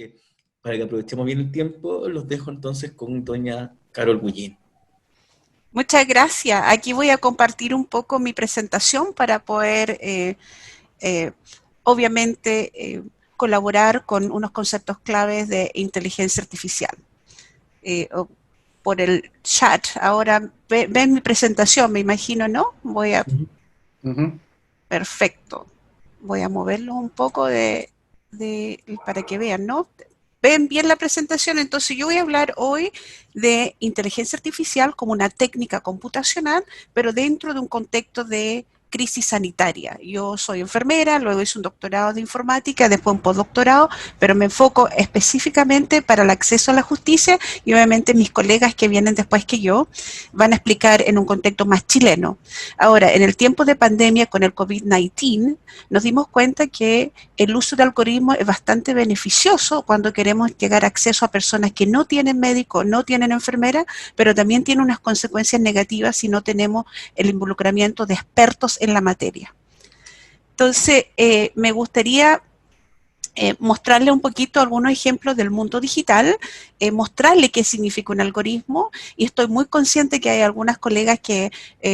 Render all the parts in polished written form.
que para que aprovechemos bien el tiempo, los dejo entonces con doña Carol Guillén. Muchas gracias. Aquí voy a compartir un poco mi presentación para poder, obviamente, colaborar con unos conceptos claves de inteligencia artificial. Por el chat. Ahora ven mi presentación, me imagino, ¿no? Voy a... Perfecto. Voy a moverlo un poco para que vean, ¿no? Ven bien la presentación, entonces yo voy a hablar hoy de inteligencia artificial como una técnica computacional, pero dentro de un contexto de crisis sanitaria. Yo soy enfermera, luego hice un doctorado de informática, después un postdoctorado, pero me enfoco específicamente para el acceso a la justicia y obviamente mis colegas que vienen después que yo van a explicar en un contexto más chileno. Ahora, en el tiempo de pandemia con el COVID-19, nos dimos cuenta que el uso de algoritmos es bastante beneficioso cuando queremos llegar a acceso a personas que no tienen médico, no tienen enfermera, pero también tiene unas consecuencias negativas si no tenemos el involucramiento de expertos en la materia. Entonces, me gustaría mostrarle un poquito algunos ejemplos del mundo digital, mostrarle qué significa un algoritmo, y estoy muy consciente que hay algunas colegas que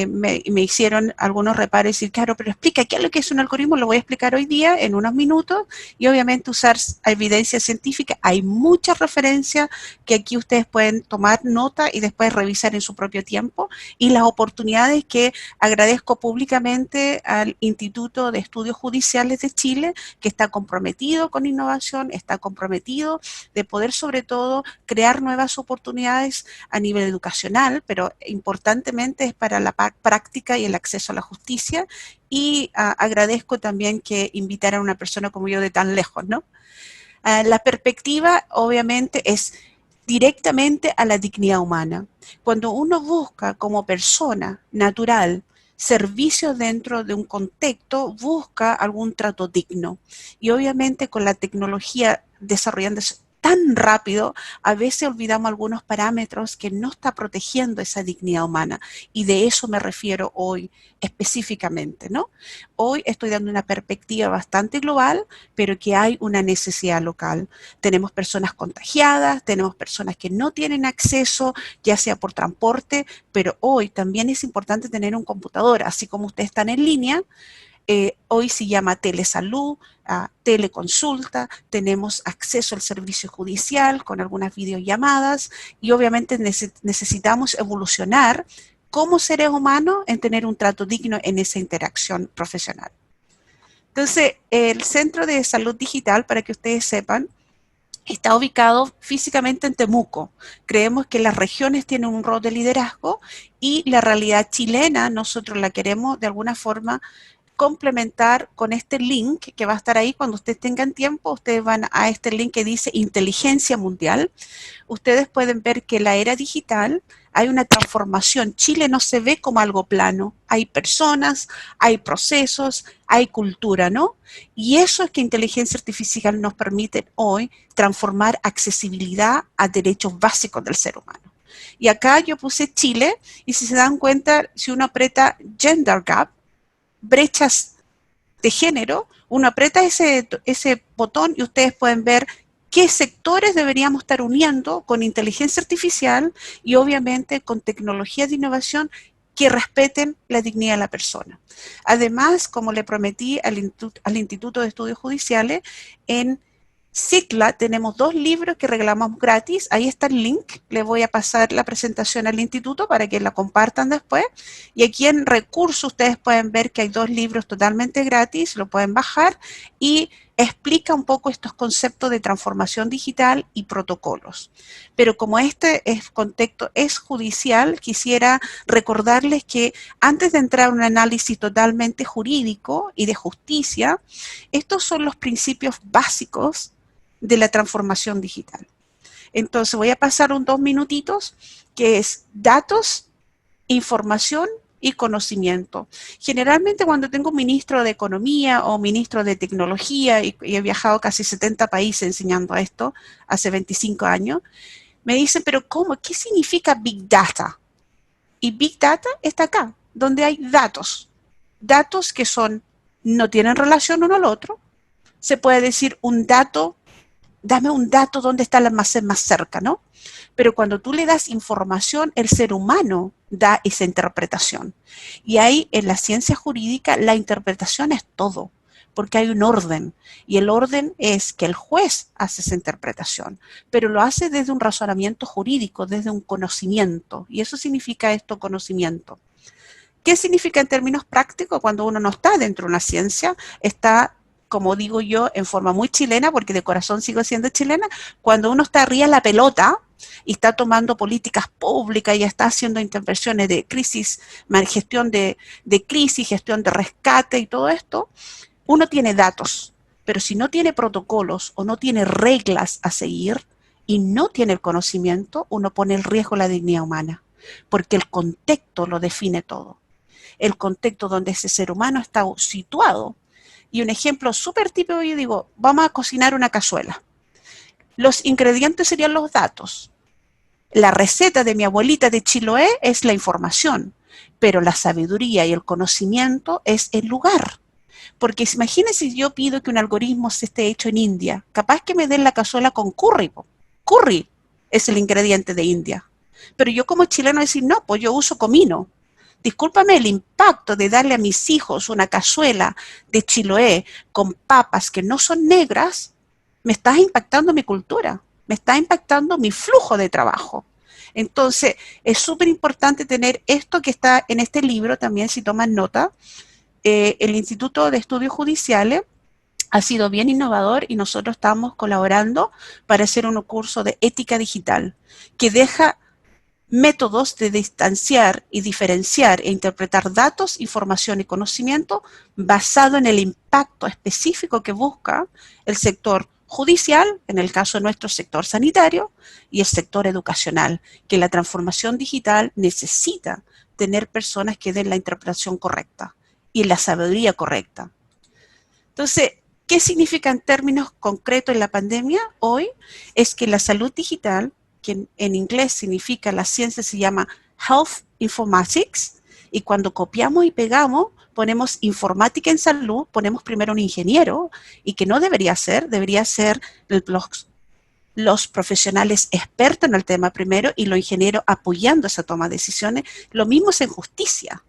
me hicieron algunos reparos y decir, claro, pero explica qué es lo que es un algoritmo, lo voy a explicar hoy día en unos minutos, y obviamente usar evidencia científica. Hay muchas referencias que aquí ustedes pueden tomar nota y después revisar en su propio tiempo, y las oportunidades que agradezco públicamente al Instituto de Estudios Judiciales de Chile, que está comprometido con innovación, está comprometido de poder sobre todo crear nuevas oportunidades a nivel educacional, pero importantemente es para la práctica y el acceso a la justicia, y agradezco también que invitaran a una persona como yo de tan lejos, ¿no? La perspectiva obviamente es directamente a la dignidad humana. Cuando uno busca como persona natural servicios dentro de un contexto, busca algún trato digno. Y obviamente con la tecnología desarrollándose tan rápido, a veces olvidamos algunos parámetros que no está protegiendo esa dignidad humana. Y de eso me refiero hoy específicamente, ¿no? Hoy estoy dando una perspectiva bastante global, pero que hay una necesidad local. Tenemos personas contagiadas, tenemos personas que no tienen acceso, ya sea por transporte, pero hoy también es importante tener un computador, así como ustedes están en línea. Hoy se llama telesalud, teleconsulta, tenemos acceso al servicio judicial con algunas videollamadas, y obviamente necesitamos evolucionar como seres humanos en tener un trato digno en esa interacción profesional. Entonces, el Centro de Salud Digital, para que ustedes sepan, está ubicado físicamente en Temuco. Creemos que las regiones tienen un rol de liderazgo, y la realidad chilena nosotros la queremos de alguna forma complementar con este link que va a estar ahí cuando ustedes tengan tiempo. Ustedes van a este link que dice Inteligencia Mundial. Ustedes pueden ver que en la era digital hay una transformación. Chile no se ve como algo plano. Hay personas, hay procesos, hay cultura, ¿no? Y eso es que inteligencia artificial nos permite hoy transformar accesibilidad a derechos básicos del ser humano. Y acá yo puse Chile, y si se dan cuenta, si uno aprieta Gender Gap, brechas de género, uno aprieta ese botón y ustedes pueden ver qué sectores deberíamos estar uniendo con inteligencia artificial y obviamente con tecnologías de innovación que respeten la dignidad de la persona. Además, como le prometí al Instituto de Estudios Judiciales, en Cicla tenemos 2 libros que regalamos gratis. Ahí está el link. Le voy a pasar la presentación al instituto para que la compartan después. Y aquí en recursos ustedes pueden ver que hay 2 libros totalmente gratis. Lo pueden bajar y explica un poco estos conceptos de transformación digital y protocolos. Pero como este contexto es judicial, quisiera recordarles que antes de entrar a un análisis totalmente jurídico y de justicia, estos son los principios básicos de la transformación digital. Entonces voy a pasar 2 minutitos, que es datos, información y conocimiento. Generalmente cuando tengo un ministro de Economía o ministro de Tecnología, y he viajado casi 70 países enseñando esto hace 25 años, me dicen, pero ¿cómo? ¿Qué significa Big Data? Y Big Data está acá, donde hay datos. Datos que no tienen relación uno al otro. Se puede decir un dato dame un dato dónde está el almacén más cerca, ¿no? Pero cuando tú le das información, el ser humano da esa interpretación. Y ahí en la ciencia jurídica la interpretación es todo, porque hay un orden. Y el orden es que el juez hace esa interpretación, pero lo hace desde un razonamiento jurídico, desde un conocimiento. Y eso significa esto, conocimiento. ¿Qué significa en términos prácticos cuando uno no está dentro de una ciencia? Está, como digo yo, en forma muy chilena, porque de corazón sigo siendo chilena, cuando uno está arriba de la pelota y está tomando políticas públicas y está haciendo intervenciones de crisis, gestión de crisis, gestión de rescate y todo esto, uno tiene datos, pero si no tiene protocolos o no tiene reglas a seguir y no tiene el conocimiento, uno pone en riesgo la dignidad humana, porque el contexto lo define todo. El contexto donde ese ser humano está situado. Y un ejemplo súper típico, yo digo, vamos a cocinar una cazuela. Los ingredientes serían los datos. La receta de mi abuelita de Chiloé es la información, pero la sabiduría y el conocimiento es el lugar. Porque imagínense si yo pido que un algoritmo se esté hecho en India, capaz que me den la cazuela con curry. Curry es el ingrediente de India. Pero yo como chileno decir, no, pues yo uso comino. Discúlpame, el impacto de darle a mis hijos una cazuela de Chiloé con papas que no son negras, me está impactando mi cultura, me está impactando mi flujo de trabajo. Entonces, es súper importante tener esto que está en este libro también, si toman nota. El Instituto de Estudios Judiciales ha sido bien innovador y nosotros estamos colaborando para hacer un curso de ética digital que deja métodos de distanciar y diferenciar e interpretar datos, información y conocimiento basado en el impacto específico que busca el sector judicial, en el caso de nuestro sector sanitario, y el sector educacional, que la transformación digital necesita tener personas que den la interpretación correcta y la sabiduría correcta. Entonces, ¿qué significa en términos concretos en la pandemia hoy? Es que la salud digital, que en inglés significa, la ciencia se llama Health Informatics, y cuando copiamos y pegamos, ponemos informática en salud, ponemos primero un ingeniero, y que no debería ser los profesionales expertos en el tema primero y los ingenieros apoyando esa toma de decisiones. Lo mismo es en justicia.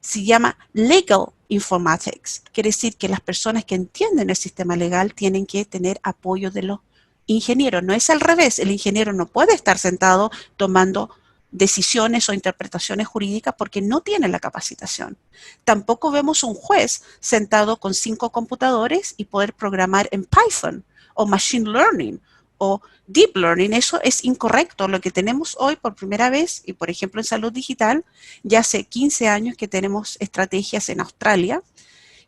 Se llama Legal Informatics. Quiere decir que las personas que entienden el sistema legal tienen que tener apoyo de los ingenieros. No es al revés. El ingeniero no puede estar sentado tomando decisiones o interpretaciones jurídicas porque no tiene la capacitación. Tampoco vemos un juez sentado con 5 computadores y poder programar en Python o Machine Learning o Deep Learning. Eso es incorrecto. Lo que tenemos hoy por primera vez, y por ejemplo en salud digital, ya hace 15 años que tenemos estrategias en Australia,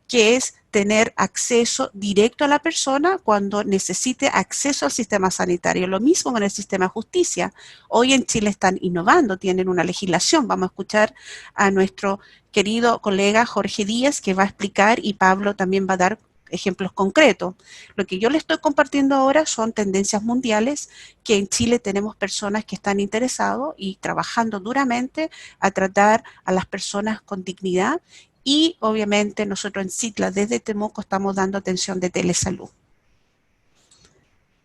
que es tener acceso directo a la persona cuando necesite acceso al sistema sanitario. Lo mismo con el sistema de justicia. Hoy en Chile están innovando, tienen una legislación. Vamos a escuchar a nuestro querido colega Jorge Díaz, que va a explicar, y Pablo también va a dar ejemplos concretos. Lo que yo les estoy compartiendo ahora son tendencias mundiales, que en Chile tenemos personas que están interesados y trabajando duramente a tratar a las personas con dignidad, y obviamente nosotros en CITLA desde Temuco estamos dando atención de telesalud.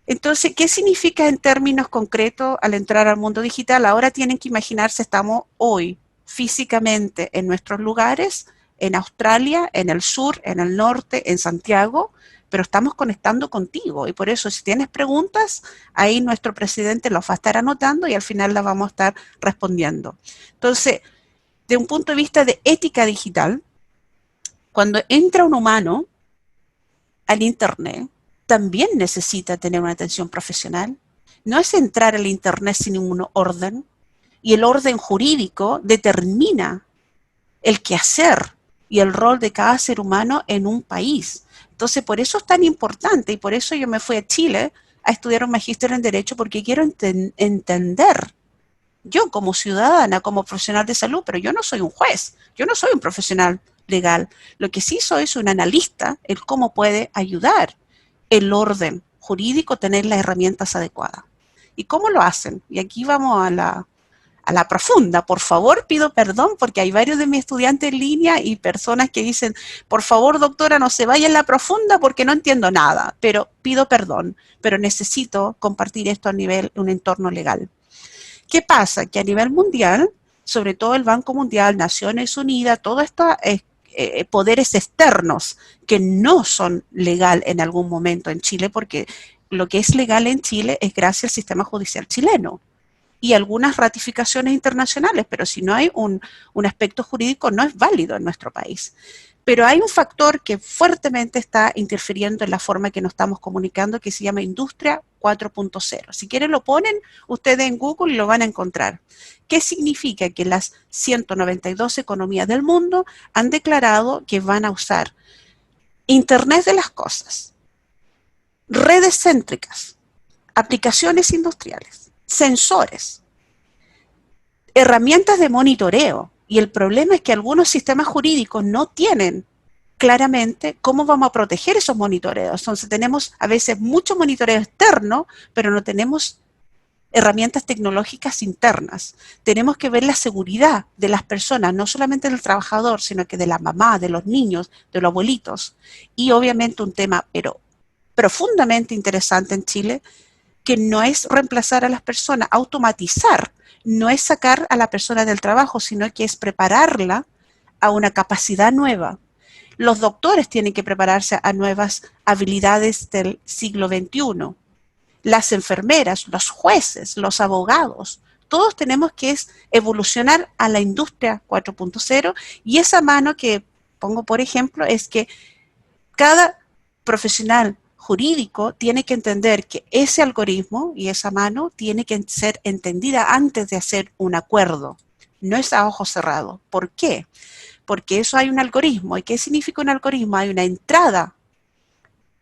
Entonces, ¿qué significa en términos concretos al entrar al mundo digital? Ahora tienen que imaginarse, estamos hoy físicamente en nuestros lugares, en Australia, en el sur, en el norte, en Santiago, pero estamos conectando contigo, y por eso si tienes preguntas, ahí nuestro presidente los va a estar anotando y al final las vamos a estar respondiendo. Entonces, de un punto de vista de ética digital, cuando entra un humano al Internet, también necesita tener una atención profesional. No es entrar al Internet sin ningún orden, y el orden jurídico determina el quehacer y el rol de cada ser humano en un país. Entonces, por eso es tan importante, y por eso yo me fui a Chile a estudiar un magíster en Derecho, porque quiero entender, yo como ciudadana, como profesional de salud, pero yo no soy un juez, yo no soy un profesional legal. Lo que sí soy es un analista, el cómo puede ayudar el orden jurídico a tener las herramientas adecuadas. ¿Y cómo lo hacen? Y aquí vamos a a la profunda. Por favor, pido perdón porque hay varios de mis estudiantes en línea y personas que dicen, por favor, doctora, no se vaya en la profunda porque no entiendo nada, pero pido perdón, pero necesito compartir esto a nivel, un entorno legal. ¿Qué pasa? Que a nivel mundial, sobre todo el Banco Mundial, Naciones Unidas, todos estos poderes externos que no son legal en algún momento en Chile, porque lo que es legal en Chile es gracias al sistema judicial chileno y algunas ratificaciones internacionales, pero si no hay un aspecto jurídico no es válido en nuestro país. Pero hay un factor que fuertemente está interfiriendo en la forma que nos estamos comunicando, que se llama Industria 4.0. Si quieren lo ponen ustedes en Google y lo van a encontrar. ¿Qué significa? Que las 192 economías del mundo han declarado que van a usar Internet de las cosas, redes céntricas, aplicaciones industriales, sensores, herramientas de monitoreo. Y el problema es que algunos sistemas jurídicos no tienen claramente cómo vamos a proteger esos monitoreos. Entonces tenemos a veces mucho monitoreo externo, pero no tenemos herramientas tecnológicas internas. Tenemos que ver la seguridad de las personas, no solamente del trabajador, sino que de la mamá, de los niños, de los abuelitos. Y obviamente un tema, pero profundamente interesante en Chile, que no es reemplazar a las personas, automatizar, no es sacar a la persona del trabajo, sino que es prepararla a una capacidad nueva. Los doctores tienen que prepararse a nuevas habilidades del siglo XXI. Las enfermeras, los jueces, los abogados, todos tenemos que evolucionar a la industria 4.0 y esa mano que pongo por ejemplo es que cada profesional jurídico tiene que entender que ese algoritmo y esa mano tiene que ser entendida antes de hacer un acuerdo. No es a ojo cerrado. ¿Por qué? Porque eso hay un algoritmo. ¿Y qué significa un algoritmo? Hay una entrada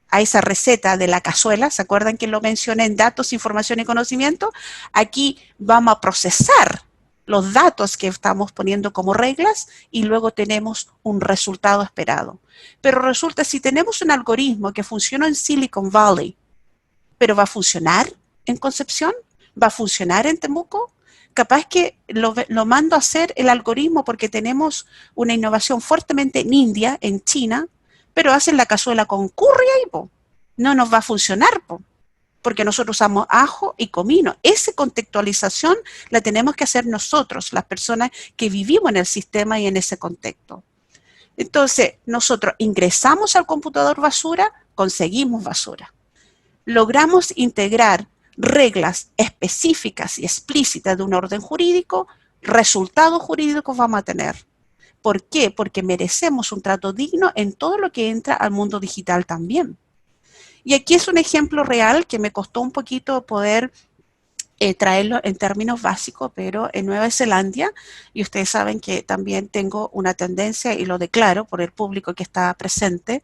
a esa receta de la cazuela. ¿Se acuerdan que lo mencioné en datos, información y conocimiento? Aquí vamos a procesar los datos que estamos poniendo como reglas y luego tenemos un resultado esperado. Pero resulta, si tenemos un algoritmo que funciona en Silicon Valley, pero va a funcionar en Concepción, va a funcionar en Temuco, capaz que lo mando a hacer el algoritmo porque tenemos una innovación fuertemente en India, en China, pero hacen la cazuela con curry ahí, po. No nos va a funcionar, po, porque nosotros usamos ajo y comino. Esa contextualización la tenemos que hacer nosotros, las personas que vivimos en el sistema y en ese contexto. Entonces, nosotros ingresamos al computador basura, conseguimos basura. Logramos integrar reglas específicas y explícitas de un orden jurídico, resultados jurídicos vamos a tener. ¿Por qué? Porque merecemos un trato digno en todo lo que entra al mundo digital también. Y aquí es un ejemplo real que me costó un poquito poder traerlo en términos básicos, pero en Nueva Zelanda, y ustedes saben que también tengo una tendencia, y lo declaro por el público que está presente,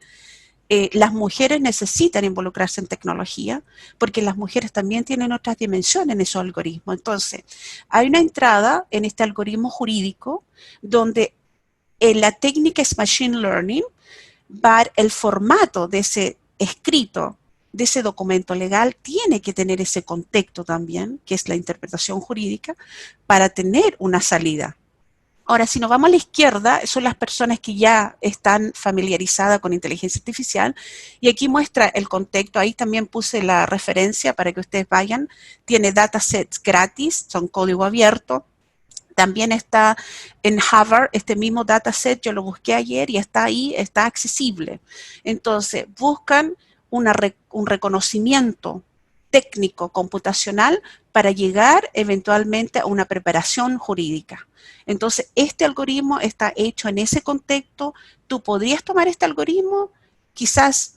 las mujeres necesitan involucrarse en tecnología, porque las mujeres también tienen otras dimensiones en esos algoritmos. Entonces, hay una entrada en este algoritmo jurídico donde la técnica es Machine Learning, va el formato de ese escrito, de ese documento legal, tiene que tener ese contexto también, que es la interpretación jurídica, para tener una salida. Ahora, si nos vamos a la izquierda, son las personas que ya están familiarizadas con inteligencia artificial, y aquí muestra el contexto, ahí también puse la referencia para que ustedes vayan, tiene datasets gratis, son código abierto. También está en Harvard este mismo dataset, yo lo busqué ayer y está ahí, está accesible. Entonces, buscan un reconocimiento técnico computacional para llegar eventualmente a una preparación jurídica. Entonces, este algoritmo está hecho en ese contexto. Tú podrías tomar este algoritmo, quizás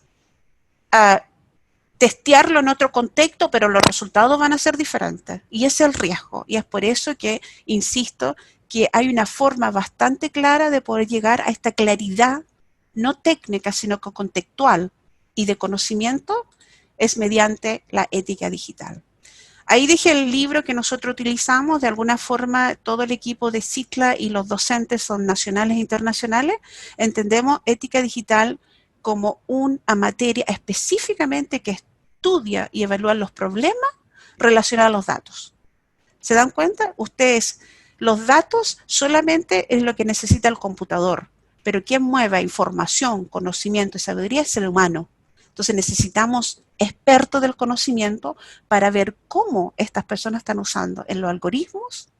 testearlo en otro contexto, pero los resultados van a ser diferentes. Y ese es el riesgo. Y es por eso que, insisto, que hay una forma bastante clara de poder llegar a esta claridad, no técnica, sino que contextual y de conocimiento, es mediante la ética digital. Ahí dije el libro que nosotros utilizamos, de alguna forma todo el equipo de CITLA y los docentes son nacionales e internacionales, entendemos ética digital como una materia específicamente que estudia y evalúa los problemas relacionados a los datos. ¿Se dan cuenta? Ustedes Los datos solamente es lo que necesita el computador, pero quien mueva información, conocimiento y sabiduría es el humano. Entonces necesitamos expertos del conocimiento para ver cómo estas personas están usando en los algoritmos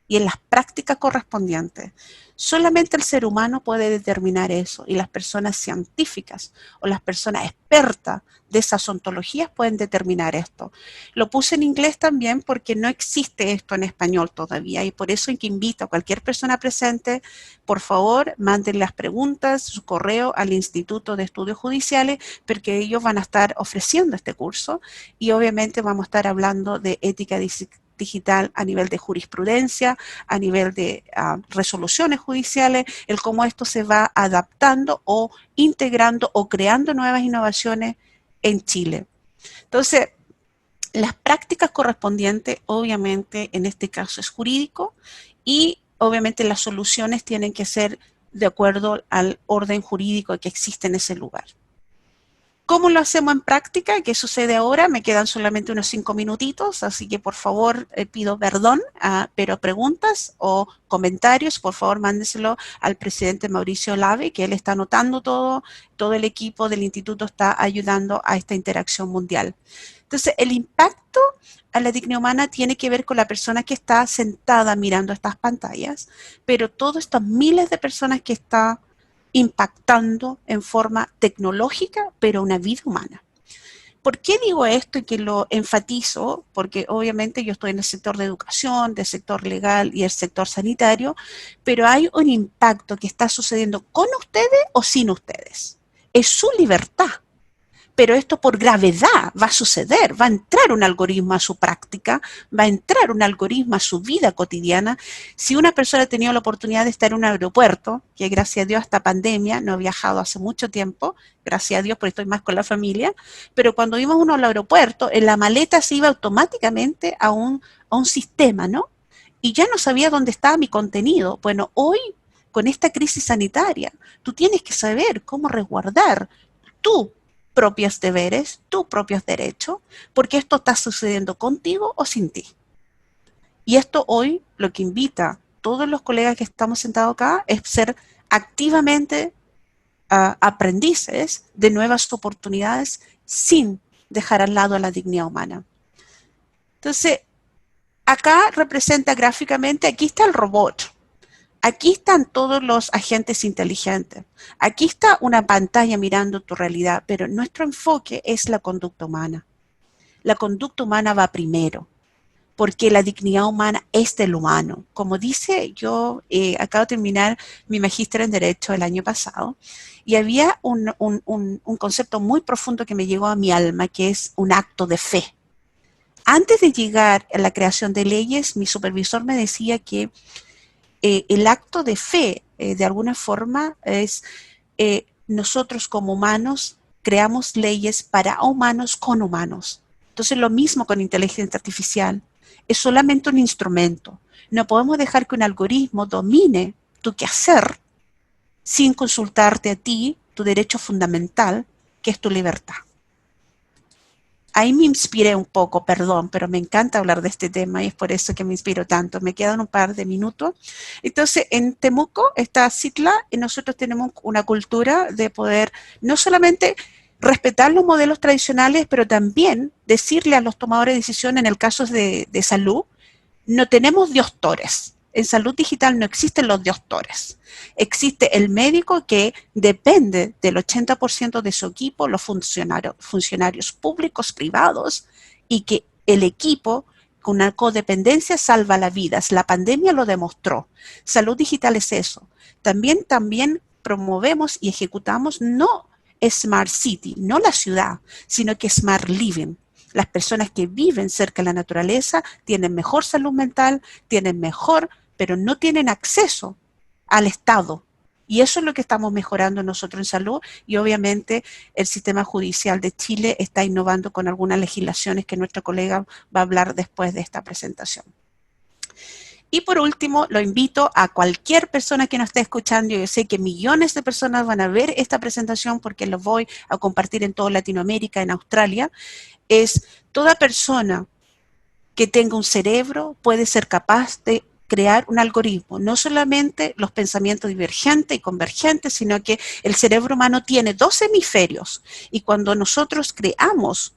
y en las prácticas correspondientes. Solamente el ser humano puede determinar eso y las personas científicas o las personas expertas de esas ontologías pueden determinar esto. Lo puse en inglés también porque no existe esto en español todavía y por eso es que invito a cualquier persona presente, por favor, manden las preguntas, su correo al Instituto de Estudios Judiciales porque ellos van a estar ofreciendo este curso y obviamente vamos a estar hablando de ética digital a nivel de jurisprudencia, a nivel de resoluciones judiciales, el cómo esto se va adaptando o integrando o creando nuevas innovaciones en Chile. Entonces, las prácticas correspondientes, obviamente, en este caso es jurídico y obviamente las soluciones tienen que ser de acuerdo al orden jurídico que existe en ese lugar. ¿Cómo lo hacemos en práctica? ¿Qué sucede ahora? Me quedan solamente unos 5 minutitos, así que por favor pido perdón, pero preguntas o comentarios, por favor mándeselo al presidente Mauricio Lave, que él está anotando todo el equipo del instituto está ayudando a esta interacción mundial. Entonces, el impacto a la dignidad humana tiene que ver con la persona que está sentada mirando estas pantallas, pero todas estas miles de personas que están impactando en forma tecnológica, pero una vida humana. ¿Por qué digo esto y que lo enfatizo? Porque obviamente yo estoy en el sector de educación, del sector legal y el sector sanitario, pero hay un impacto que está sucediendo con ustedes o sin ustedes. Es su libertad. Pero esto por gravedad va a suceder, va a entrar un algoritmo a su práctica, va a entrar un algoritmo a su vida cotidiana. Si una persona ha tenido la oportunidad de estar en un aeropuerto, que gracias a Dios esta pandemia, no he viajado hace mucho tiempo, gracias a Dios porque estoy más con la familia, pero cuando íbamos uno al aeropuerto, en la maleta se iba automáticamente a un sistema, ¿no? Y ya no sabía dónde estaba mi contenido. Bueno, hoy, con esta crisis sanitaria, tú tienes que saber cómo resguardar tú propios deberes, tus propios derechos, porque esto está sucediendo contigo o sin ti. Y esto hoy lo que invita a todos los colegas que estamos sentados acá es ser activamente aprendices de nuevas oportunidades sin dejar al lado a la dignidad humana. Entonces, acá representa gráficamente, aquí está el robot. Aquí están todos los agentes inteligentes. Aquí está una pantalla mirando tu realidad, pero nuestro enfoque es la conducta humana. La conducta humana va primero, porque la dignidad humana es del humano. Como dice, yo acabo de terminar mi magíster en Derecho el año pasado y había un concepto muy profundo que me llegó a mi alma, que es un acto de fe. Antes de llegar a la creación de leyes, mi supervisor me decía que el acto de fe, de alguna forma, es nosotros como humanos creamos leyes para humanos con humanos. Entonces, lo mismo con inteligencia artificial. Es solamente un instrumento. No podemos dejar que un algoritmo domine tu quehacer sin consultarte a ti, tu derecho fundamental, que es tu libertad. Ahí me inspiré un poco, perdón, pero me encanta hablar de este tema y es por eso que me inspiro tanto. Me quedan un par de minutos. Entonces, en Temuco, está Citla, y nosotros tenemos una cultura de poder no solamente respetar los modelos tradicionales, pero también decirle a los tomadores de decisión en el caso de salud, no tenemos doctores. En salud digital no existen los doctores. Existe el médico que depende del 80% de su equipo, los funcionarios públicos, privados, y que el equipo con una codependencia salva las vidas. La pandemia lo demostró. Salud digital es eso. También promovemos y ejecutamos no Smart City, no la ciudad, sino que Smart Living. Las personas que viven cerca de la naturaleza tienen mejor salud mental, tienen mejor, pero no tienen acceso al Estado. Y eso es lo que estamos mejorando nosotros en salud y obviamente el sistema judicial de Chile está innovando con algunas legislaciones que nuestro colega va a hablar después de esta presentación. Y por último, lo invito a cualquier persona que nos esté escuchando, yo sé que millones de personas van a ver esta presentación porque lo voy a compartir en toda Latinoamérica, en Australia, es toda persona que tenga un cerebro puede ser capaz de crear un algoritmo, no solamente los pensamientos divergentes y convergentes, sino que el cerebro humano tiene dos hemisferios y cuando nosotros creamos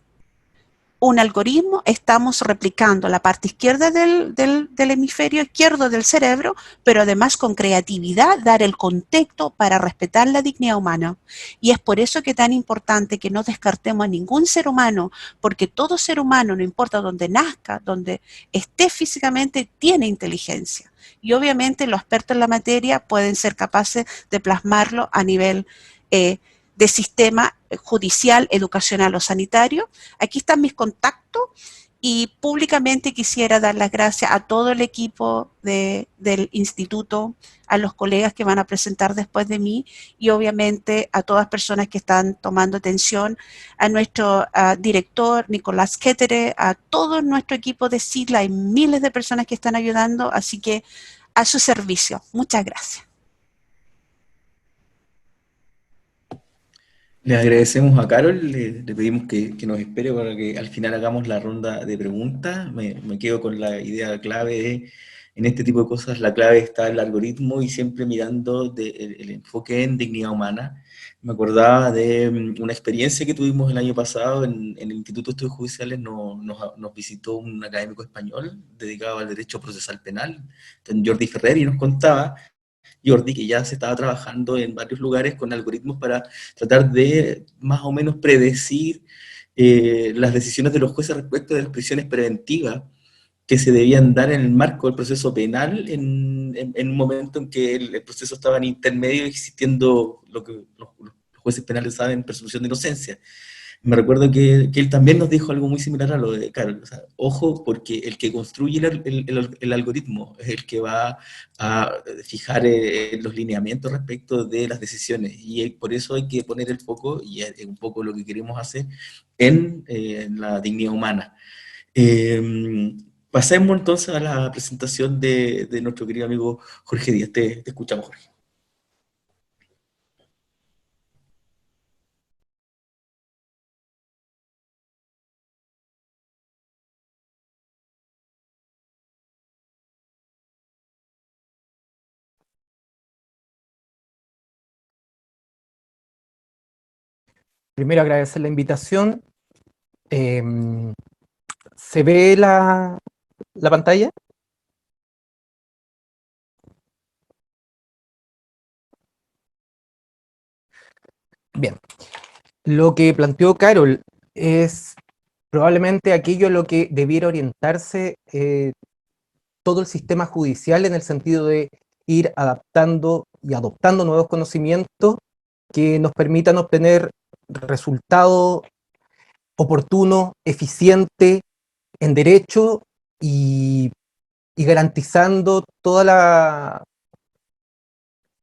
un algoritmo, estamos replicando la parte izquierda del hemisferio izquierdo del cerebro, pero además con creatividad dar el contexto para respetar la dignidad humana. Y es por eso que es tan importante que no descartemos a ningún ser humano, porque todo ser humano, no importa dónde nazca, donde esté físicamente, tiene inteligencia. Y obviamente los expertos en la materia pueden ser capaces de plasmarlo a nivel de sistema judicial, educacional o sanitario. Aquí están mis contactos y públicamente quisiera dar las gracias a todo el equipo del instituto, a los colegas que van a presentar después de mí y obviamente a todas las personas que están tomando atención, a nuestro director Nicolás Kettere, a todo nuestro equipo de sigla, hay miles de personas que están ayudando, así que a su servicio. Muchas gracias. Le agradecemos a Carol, le pedimos que nos espere para que al final hagamos la ronda de preguntas. Me quedo con la idea clave de, en este tipo de cosas, la clave está el algoritmo y siempre mirando el enfoque en dignidad humana. Me acordaba de una experiencia que tuvimos el año pasado en el Instituto de Estudios Judiciales, nos visitó un académico español dedicado al derecho procesal penal, Jordi Ferrer, y nos contaba Jordi, que ya se estaba trabajando en varios lugares con algoritmos para tratar de más o menos predecir las decisiones de los jueces respecto de las prisiones preventivas que se debían dar en el marco del proceso penal en un momento en que el proceso estaba en intermedio existiendo lo que los jueces penales saben, presunción de inocencia. Me recuerdo que él también nos dijo algo muy similar a lo de Carol. O sea, ojo, porque el que construye el algoritmo es el que va a fijar los lineamientos respecto de las decisiones. Y por eso hay que poner el foco, y es un poco lo que queremos hacer, en la dignidad humana. Pasemos entonces a la presentación de nuestro querido amigo Jorge Díaz. Te escuchamos, Jorge. Primero agradecer la invitación. ¿Se ve la pantalla? Bien. Lo que planteó Carol es probablemente aquello a lo que debiera orientarse todo el sistema judicial en el sentido de ir adaptando y adoptando nuevos conocimientos que nos permitan obtener resultados oportunos, eficientes, en derecho y garantizando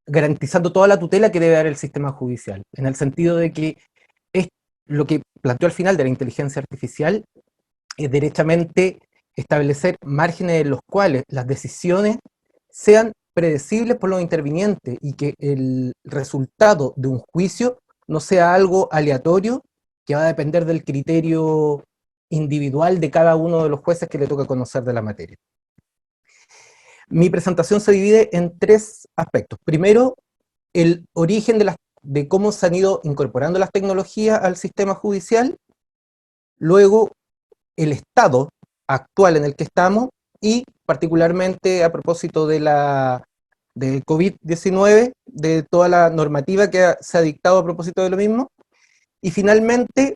garantizando toda la tutela que debe dar el sistema judicial, en el sentido de que es lo que planteó al final de la inteligencia artificial, es derechamente establecer márgenes en los cuales las decisiones sean predecibles por los intervinientes y que el resultado de un juicio no sea algo aleatorio que va a depender del criterio individual de cada uno de los jueces que le toca conocer de la materia. Mi presentación se divide en tres aspectos. Primero, el origen de cómo se han ido incorporando las tecnologías al sistema judicial. Luego, el estado actual en el que estamos y particularmente a propósito de COVID-19, de toda la normativa que se ha dictado a propósito de lo mismo. Y finalmente,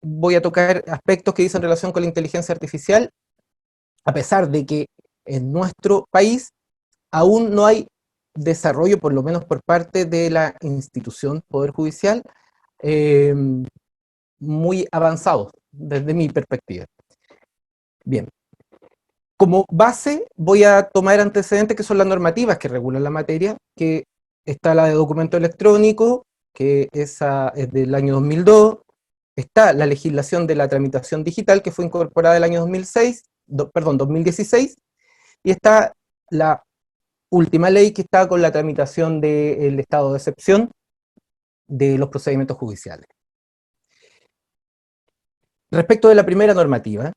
voy a tocar aspectos que dicen relación con la inteligencia artificial, a pesar de que en nuestro país aún no hay desarrollo, por lo menos por parte de la institución Poder Judicial, eh, muy avanzado desde mi perspectiva. Bien, como base voy a tomar antecedentes que son las normativas que regulan la materia, que está la de documento electrónico, que esa es del año 2002, está la legislación de la tramitación digital, que fue incorporada el año 2016, y está la última ley que está con la tramitación del estado de excepción de los procedimientos judiciales. Respecto de la primera normativa,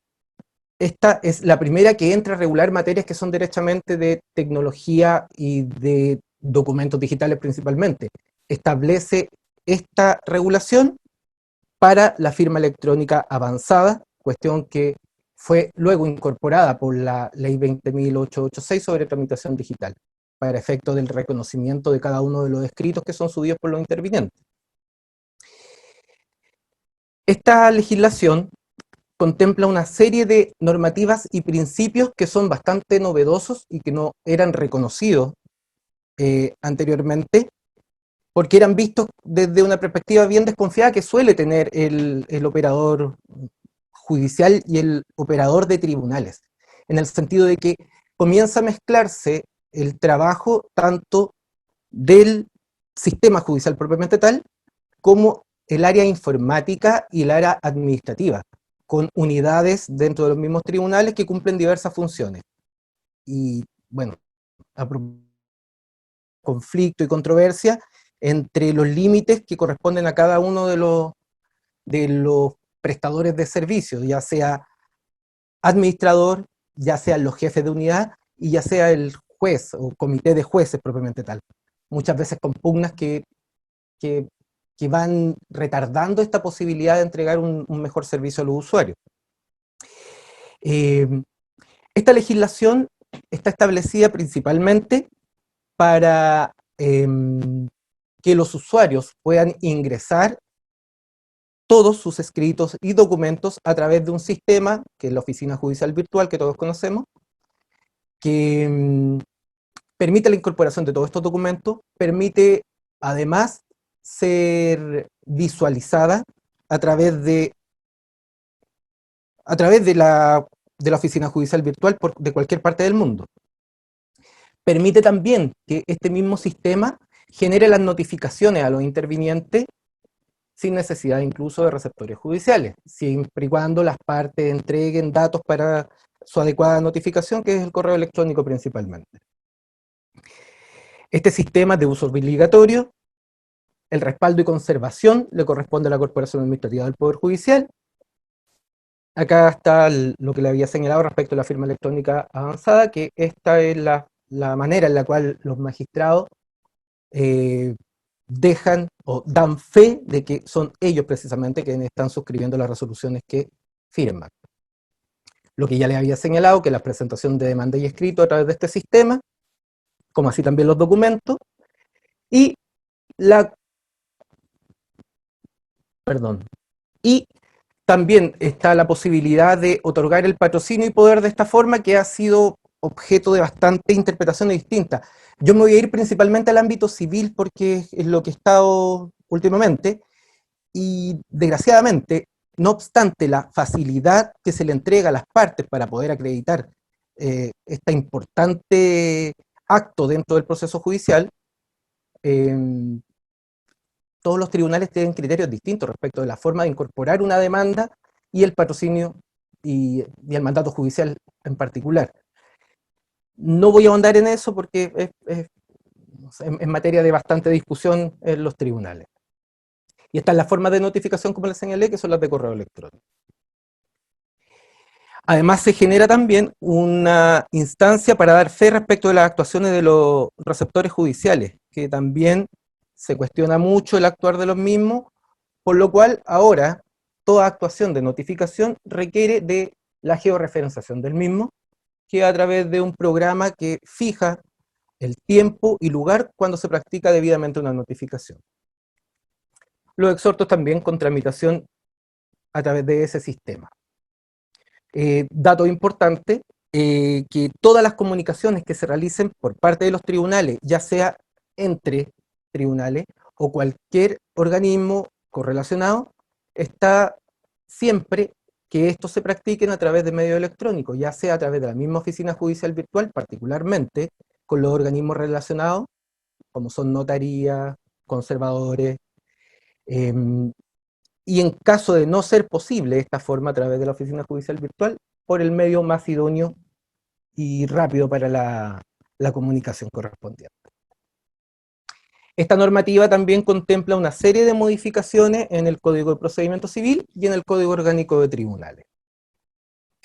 esta es la primera que entra a regular materias que son derechamente de tecnología y de documentos digitales principalmente. Establece esta regulación para la firma electrónica avanzada, cuestión que fue luego incorporada por la Ley 20.886 sobre tramitación digital, para efecto del reconocimiento de cada uno de los escritos que son subidos por los intervinientes. Esta legislación contempla una serie de normativas y principios que son bastante novedosos y que no eran reconocidos anteriormente, porque eran vistos desde una perspectiva bien desconfiada que suele tener el operador judicial y el operador de tribunales, en el sentido de que comienza a mezclarse el trabajo tanto del sistema judicial propiamente tal, como el área informática y el área administrativa, con unidades dentro de los mismos tribunales que cumplen diversas funciones. Y bueno, a conflicto y controversia entre los límites que corresponden a cada uno de los prestadores de servicios, ya sea administrador, ya sean los jefes de unidad y ya sea el juez o comité de jueces propiamente tal. Muchas veces con pugnas que van retardando esta posibilidad de entregar un mejor servicio a los usuarios. Esta legislación está establecida principalmente para que los usuarios puedan ingresar todos sus escritos y documentos a través de un sistema, que es la Oficina Judicial Virtual, que todos conocemos, que permite la incorporación de todos estos documentos, permite además ser visualizada a través de la Oficina Judicial Virtual de cualquier parte del mundo. Permite también que este mismo sistema genere las notificaciones a los intervinientes sin necesidad incluso de receptores judiciales, siempre y cuando las partes entreguen datos para su adecuada notificación, que es el correo electrónico principalmente. Este sistema es de uso obligatorio. El respaldo y conservación le corresponde a la Corporación Administrativa del Poder Judicial. Acá está lo que le había señalado respecto a la firma electrónica avanzada, que esta es la manera en la cual los magistrados dejan o dan fe de que son ellos precisamente quienes están suscribiendo las resoluciones que firman. Lo que ya les había señalado, que la presentación de demanda y escrito a través de este sistema, como así también los documentos, y también está la posibilidad de otorgar el patrocinio y poder de esta forma, que ha sido objeto de bastante interpretaciones distintas. Yo me voy a ir principalmente al ámbito civil porque es lo que he estado últimamente, y desgraciadamente, no obstante la facilidad que se le entrega a las partes para poder acreditar este importante acto dentro del proceso judicial, todos los tribunales tienen criterios distintos respecto de la forma de incorporar una demanda y el patrocinio y el mandato judicial en particular. No voy a ahondar en eso porque es materia de bastante discusión en los tribunales. Y están las formas de notificación, como les señalé, que son las de correo electrónico. Además, se genera también una instancia para dar fe respecto de las actuaciones de los receptores judiciales, que también se cuestiona mucho el actuar de los mismos, por lo cual ahora toda actuación de notificación requiere de la georreferenciación del mismo, que a través de un programa que fija el tiempo y lugar cuando se practica debidamente una notificación. Los exhortos también con tramitación a través de ese sistema. Dato importante, que todas las comunicaciones que se realicen por parte de los tribunales, ya sea entre tribunales o cualquier organismo correlacionado, está siempre que estos se practiquen a través de medios electrónicos, ya sea a través de la misma Oficina Judicial Virtual, particularmente con los organismos relacionados, como son notarías, conservadores, y en caso de no ser posible esta forma a través de la Oficina Judicial Virtual, por el medio más idóneo y rápido para la comunicación correspondiente. Esta normativa también contempla una serie de modificaciones en el Código de Procedimiento Civil y en el Código Orgánico de Tribunales,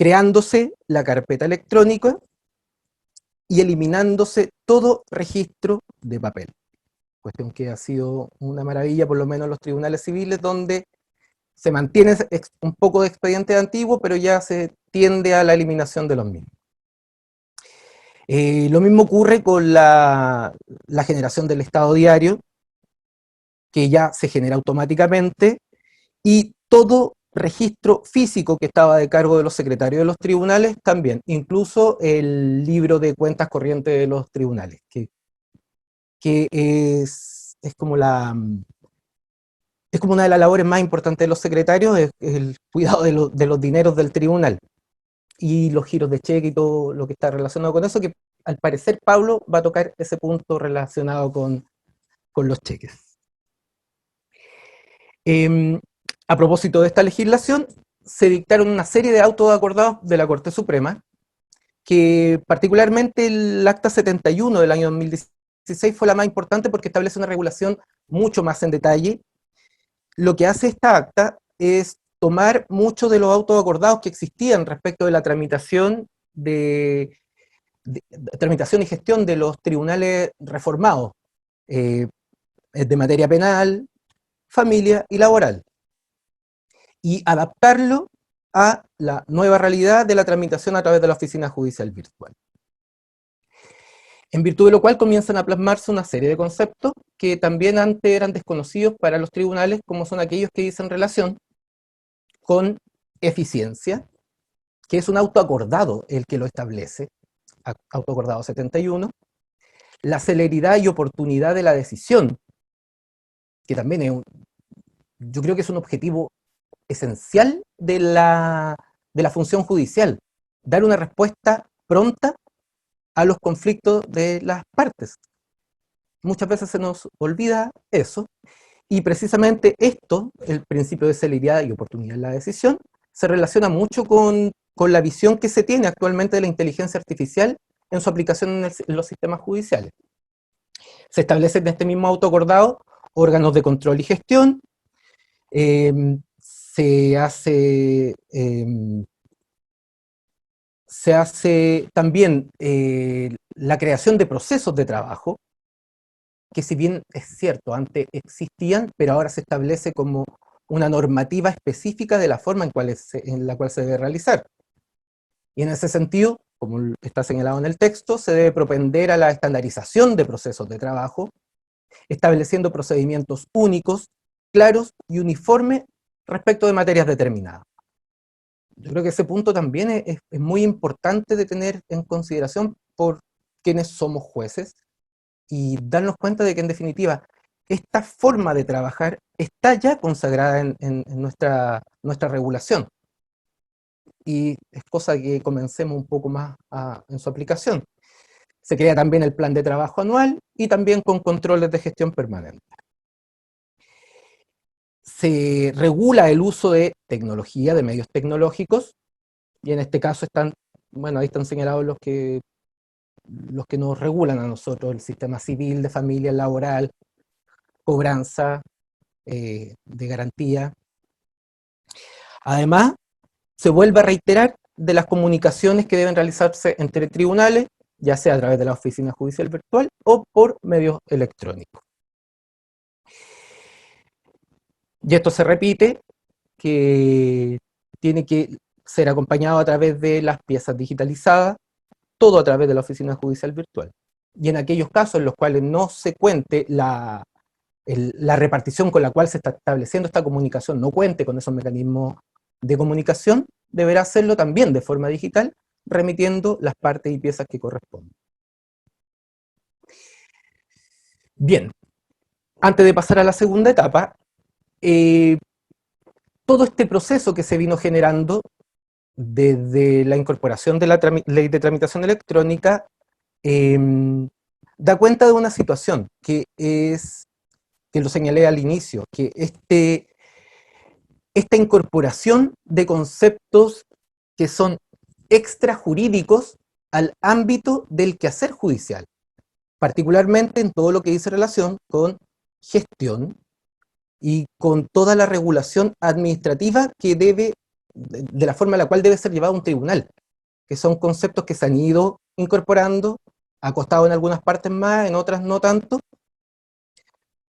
creándose la carpeta electrónica y eliminándose todo registro de papel. Cuestión que ha sido una maravilla, por lo menos en los tribunales civiles, donde se mantiene un poco de expediente antiguo, pero ya se tiende a la eliminación de los mismos. Lo mismo ocurre con la generación del estado diario, que ya se genera automáticamente, y todo registro físico que estaba de cargo de los secretarios de los tribunales también, incluso el libro de cuentas corrientes de los tribunales, que es como es como una de las labores más importantes de los secretarios, es el cuidado de los dineros del tribunal, y los giros de cheque y todo lo que está relacionado con eso, que al parecer Pablo va a tocar ese punto relacionado con los cheques. A propósito de esta legislación, se dictaron una serie de autos acordados de la Corte Suprema, que particularmente el Acta 71 del año 2016 fue la más importante porque establece una regulación mucho más en detalle. Lo que hace esta acta es tomar muchos de los autos acordados que existían respecto de la tramitación tramitación y gestión de los tribunales reformados, de materia penal, familia y laboral, y adaptarlo a la nueva realidad de la tramitación a través de la oficina judicial virtual. En virtud de lo cual comienzan a plasmarse una serie de conceptos que también antes eran desconocidos para los tribunales, como son aquellos que dicen relación con eficiencia, que es un auto acordado el que lo establece, auto acordado 71, la celeridad y oportunidad de la decisión, que también es yo creo que es un objetivo esencial de la función judicial, dar una respuesta pronta a los conflictos de las partes. Muchas veces se nos olvida eso, y precisamente esto, el principio de celeridad y oportunidad en la decisión, se relaciona mucho con la visión que se tiene actualmente de la inteligencia artificial en su aplicación en los sistemas judiciales. Se establecen en este mismo auto acordado órganos de control y gestión, se hace también la creación de procesos de trabajo, que si bien es cierto, antes existían, pero ahora se establece como una normativa específica de la forma en la cual se debe realizar. Y en ese sentido, como está señalado en el texto, se debe propender a la estandarización de procesos de trabajo, estableciendo procedimientos únicos, claros y uniformes respecto de materias determinadas. Yo creo que ese punto también es muy importante de tener en consideración por quienes somos jueces y darnos cuenta de que en definitiva esta forma de trabajar está ya consagrada en nuestra regulación, y es cosa que comencemos un poco más en su aplicación. Se crea también el plan de trabajo anual y también con controles de gestión permanente. Se regula el uso de tecnología, de medios tecnológicos, y en este caso ahí están señalados los que nos regulan a nosotros: el sistema civil, de familia, laboral, cobranza, de garantía. Además, se vuelve a reiterar de las comunicaciones que deben realizarse entre tribunales, ya sea a través de la oficina judicial virtual o por medios electrónicos. Y esto se repite, que tiene que ser acompañado a través de las piezas digitalizadas, todo a través de la oficina judicial virtual. Y en aquellos casos en los cuales no se cuente la repartición con la cual se está estableciendo esta comunicación, no cuente con esos mecanismos de comunicación, deberá hacerlo también de forma digital, remitiendo las partes y piezas que corresponden. Bien, antes de pasar a la segunda etapa, todo este proceso que se vino generando desde la incorporación de la ley de tramitación electrónica da cuenta de una situación que lo señalé al inicio, que esta incorporación de conceptos que son extrajurídicos al ámbito del quehacer judicial, particularmente en todo lo que dice relación con gestión y con toda la regulación administrativa que debe de la forma en la cual debe ser llevado un tribunal, que son conceptos que se han ido incorporando, acostados en algunas partes más, en otras no tanto,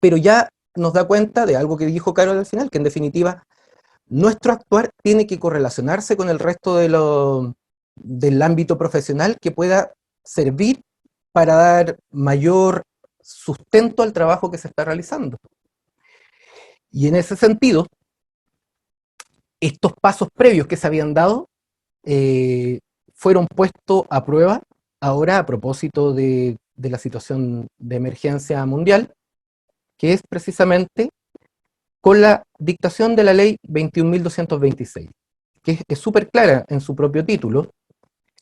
pero ya nos da cuenta de algo que dijo Carol al final, que en definitiva nuestro actuar tiene que correlacionarse con el resto del ámbito profesional que pueda servir para dar mayor sustento al trabajo que se está realizando. Y en ese sentido, estos pasos previos que se habían dado fueron puestos a prueba ahora a propósito de la situación de emergencia mundial, que es precisamente con la dictación de la ley 21.226, que es súper clara en su propio título,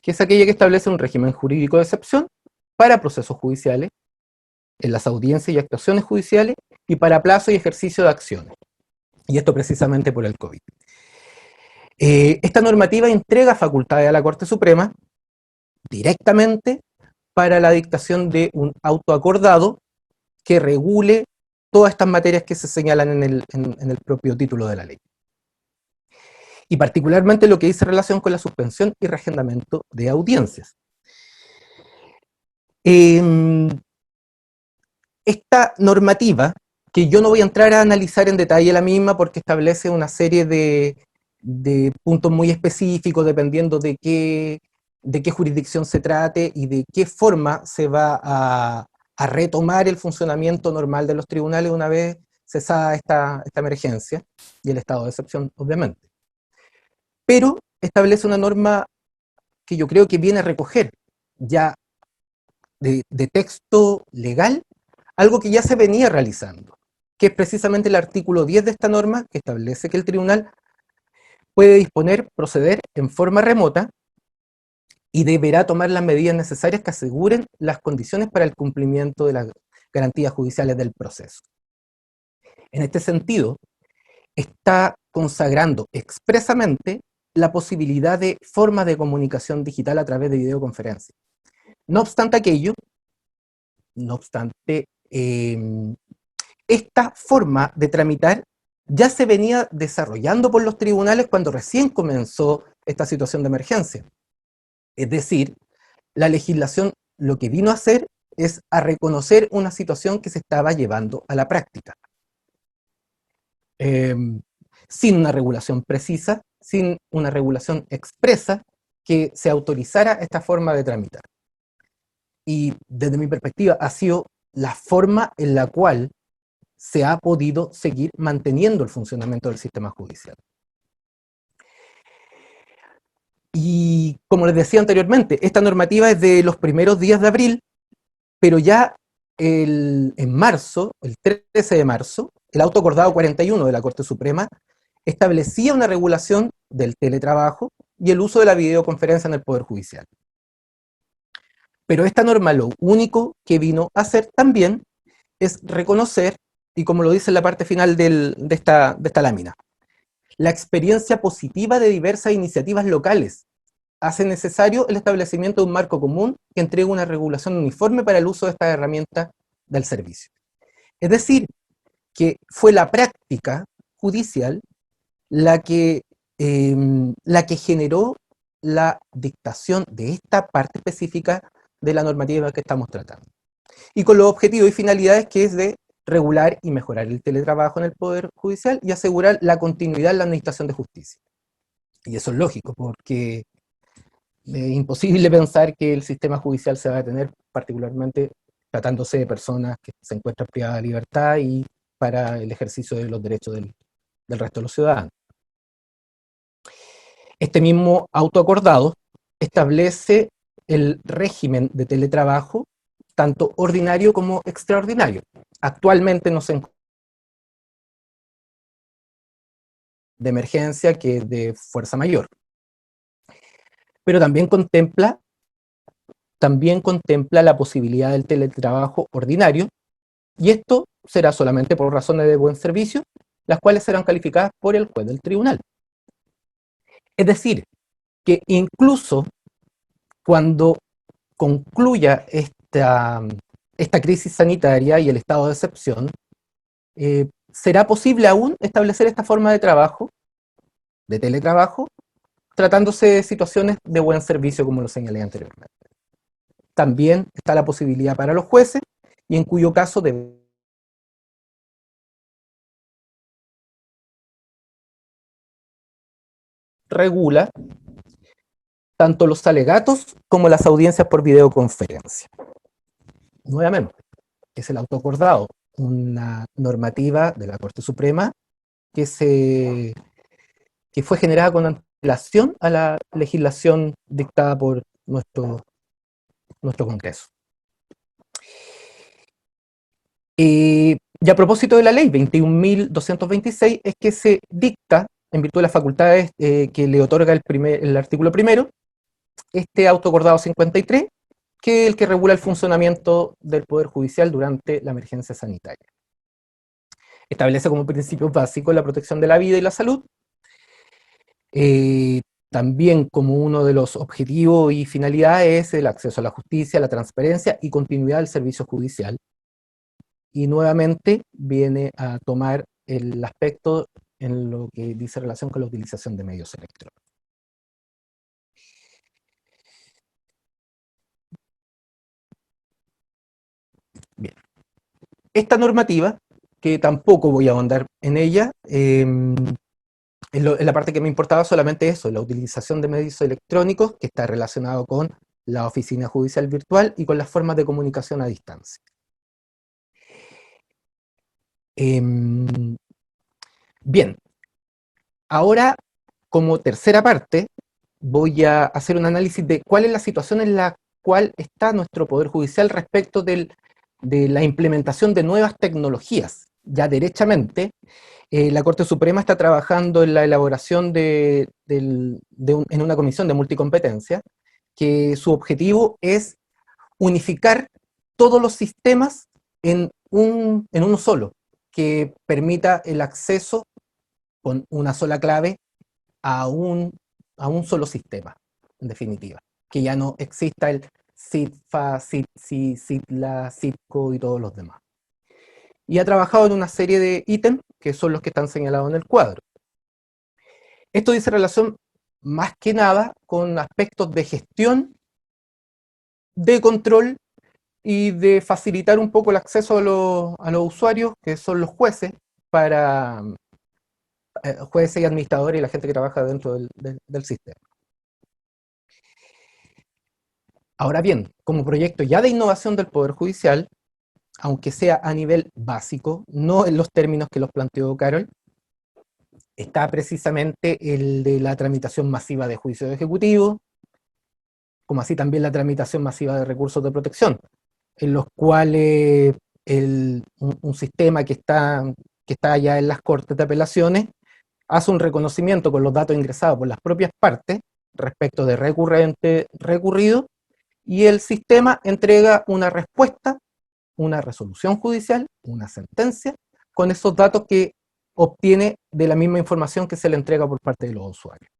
que es aquella que establece un régimen jurídico de excepción para procesos judiciales, en las audiencias y actuaciones judiciales, y para plazo y ejercicio de acciones. Y esto precisamente por el COVID. Esta normativa entrega facultades a la Corte Suprema directamente para la dictación de un auto acordado que regule todas estas materias que se señalan en el propio título de la ley. Y particularmente lo que dice relación con la suspensión y reagendamiento de audiencias. Esta normativa, que yo no voy a entrar a analizar en detalle la misma porque establece una serie de puntos muy específicos dependiendo de qué jurisdicción se trate y de qué forma se va a retomar el funcionamiento normal de los tribunales una vez cesada esta emergencia y el estado de excepción, obviamente. Pero establece una norma que yo creo que viene a recoger ya de texto legal algo que ya se venía realizando, que es precisamente el artículo 10 de esta norma, que establece que el tribunal puede disponer, proceder en forma remota y deberá tomar las medidas necesarias que aseguren las condiciones para el cumplimiento de las garantías judiciales del proceso. En este sentido, está consagrando expresamente la posibilidad de formas de comunicación digital a través de videoconferencia. No obstante aquello, esta forma de tramitar ya se venía desarrollando por los tribunales cuando recién comenzó esta situación de emergencia. Es decir, la legislación lo que vino a hacer es a reconocer una situación que se estaba llevando a la práctica. Sin una regulación precisa, sin una regulación expresa que se autorizara esta forma de tramitar. Y desde mi perspectiva ha sido la forma en la cual se ha podido seguir manteniendo el funcionamiento del sistema judicial. Y como les decía anteriormente, esta normativa es de los primeros días de abril, pero ya en marzo, el 13 de marzo, el auto acordado 41 de la Corte Suprema establecía una regulación del teletrabajo y el uso de la videoconferencia en el Poder Judicial. Pero esta norma lo único que vino a hacer también es reconocer, y como lo dice en la parte final de esta lámina, la experiencia positiva de diversas iniciativas locales hace necesario el establecimiento de un marco común que entregue una regulación uniforme para el uso de esta herramienta del servicio. Es decir, que fue la práctica judicial la que generó la dictación de esta parte específica de la normativa que estamos tratando. Y con los objetivos y finalidades que es de regular y mejorar el teletrabajo en el Poder Judicial y asegurar la continuidad en la administración de justicia. Y eso es lógico, porque es imposible pensar que el sistema judicial se va a detener, particularmente tratándose de personas que se encuentran privadas de libertad y para el ejercicio de los derechos del resto de los ciudadanos. Este mismo autoacordado establece el régimen de teletrabajo, tanto ordinario como extraordinario. Actualmente no se encuentra de emergencia que es de fuerza mayor. Pero también contempla la posibilidad del teletrabajo ordinario, y esto será solamente por razones de buen servicio, las cuales serán calificadas por el juez del tribunal. Es decir, que incluso cuando concluya esta crisis sanitaria y el estado de excepción, será posible aún establecer esta forma de trabajo de teletrabajo, tratándose de situaciones de buen servicio, como lo señalé anteriormente. También está la posibilidad para los jueces, y en cuyo caso regula tanto los alegatos como las audiencias por videoconferencia. Nuevamente, es el autoacordado, una normativa de la Corte Suprema que fue generada con antelación a la legislación dictada por nuestro Congreso. Y a propósito de la ley 21.226, es que se dicta, en virtud de las facultades que le otorga el artículo primero, este autoacordado 53, que es el que regula el funcionamiento del Poder Judicial durante la emergencia sanitaria. Establece como principio básico la protección de la vida y la salud. También como uno de los objetivos y finalidades es el acceso a la justicia, la transparencia y continuidad del servicio judicial. Y nuevamente viene a tomar el aspecto en lo que dice relación con la utilización de medios electrónicos. Bien. Esta normativa, que tampoco voy a ahondar en ella, en la parte que me importaba solamente eso, la utilización de medios electrónicos, que está relacionado con la oficina judicial virtual y con las formas de comunicación a distancia. Bien, ahora como tercera parte voy a hacer un análisis de cuál es la situación en la cual está nuestro Poder Judicial respecto de la implementación de nuevas tecnologías. Ya derechamente, la Corte Suprema está trabajando en la elaboración en una comisión de multicompetencia, que su objetivo es unificar todos los sistemas en uno solo, que permita el acceso con una sola clave a un solo sistema, en definitiva. Que ya no exista el SITFA, SITSI, SITLA, SITCO y todos los demás. Y ha trabajado en una serie de ítems que son los que están señalados en el cuadro. Esto dice relación más que nada con aspectos de gestión, de control y de facilitar un poco el acceso a los usuarios, que son los jueces, para jueces y administradores y la gente que trabaja dentro del sistema. Ahora bien, como proyecto ya de innovación del Poder Judicial, aunque sea a nivel básico, no en los términos que los planteó Carol, está precisamente el de la tramitación masiva de juicios ejecutivos, como así también la tramitación masiva de recursos de protección, en los cuales un sistema que está ya en las cortes de apelaciones hace un reconocimiento con los datos ingresados por las propias partes respecto de recurrente, recurrido, y el sistema entrega una respuesta, una resolución judicial, una sentencia, con esos datos que obtiene de la misma información que se le entrega por parte de los usuarios.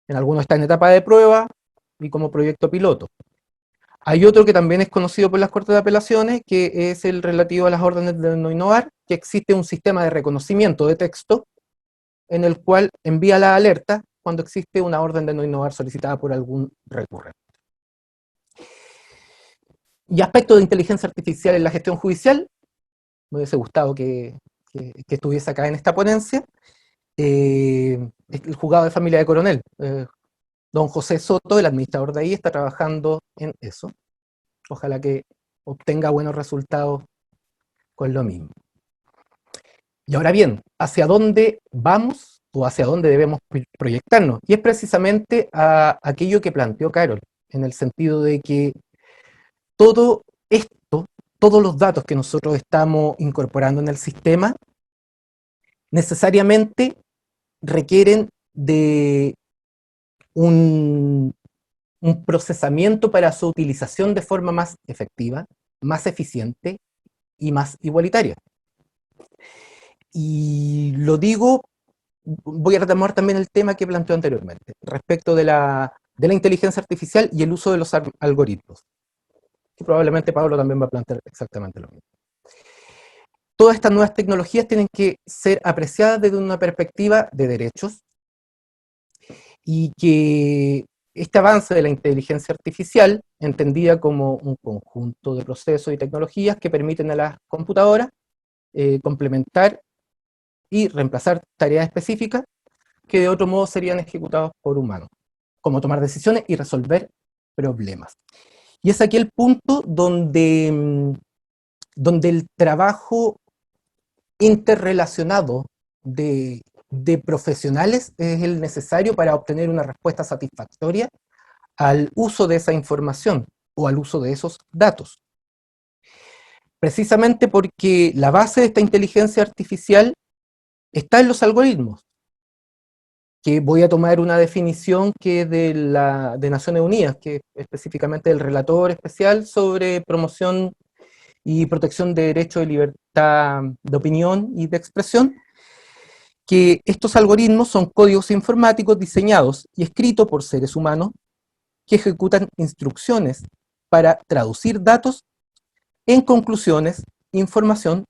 En algunos está en etapa de prueba y como proyecto piloto. Hay otro que también es conocido por las Cortes de Apelaciones, que es el relativo a las órdenes de no innovar, que existe un sistema de reconocimiento de texto en el cual envía la alerta cuando existe una orden de no innovar solicitada por algún recurrente. Y aspecto de inteligencia artificial en la gestión judicial, me hubiese gustado que estuviese acá en esta ponencia, el juzgado de familia de Coronel, don José Soto, el administrador de ahí, está trabajando en eso. Ojalá que obtenga buenos resultados con lo mismo. Y ahora bien, ¿hacia dónde vamos o hacia dónde debemos proyectarnos? Y es precisamente a aquello que planteó Carol, en el sentido de que todo esto, todos los datos que nosotros estamos incorporando en el sistema, necesariamente requieren de un procesamiento para su utilización de forma más efectiva, más eficiente y más igualitaria. Y lo digo, voy a retomar también el tema que planteó anteriormente, respecto de la inteligencia artificial y el uso de los algoritmos, que probablemente Pablo también va a plantear exactamente lo mismo. Todas estas nuevas tecnologías tienen que ser apreciadas desde una perspectiva de derechos, y que este avance de la inteligencia artificial, entendida como un conjunto de procesos y tecnologías que permiten a las computadoras complementar y reemplazar tareas específicas que de otro modo serían ejecutados por humanos, como tomar decisiones y resolver problemas. Y es aquí el punto donde el trabajo interrelacionado de profesionales es el necesario para obtener una respuesta satisfactoria al uso de esa información o al uso de esos datos. Precisamente porque la base de esta inteligencia artificial está en los algoritmos, que voy a tomar una definición que es de Naciones Unidas, que es específicamente del relator especial sobre promoción y protección de derechos de libertad de opinión y de expresión, que estos algoritmos son códigos informáticos diseñados y escritos por seres humanos que ejecutan instrucciones para traducir datos en conclusiones, información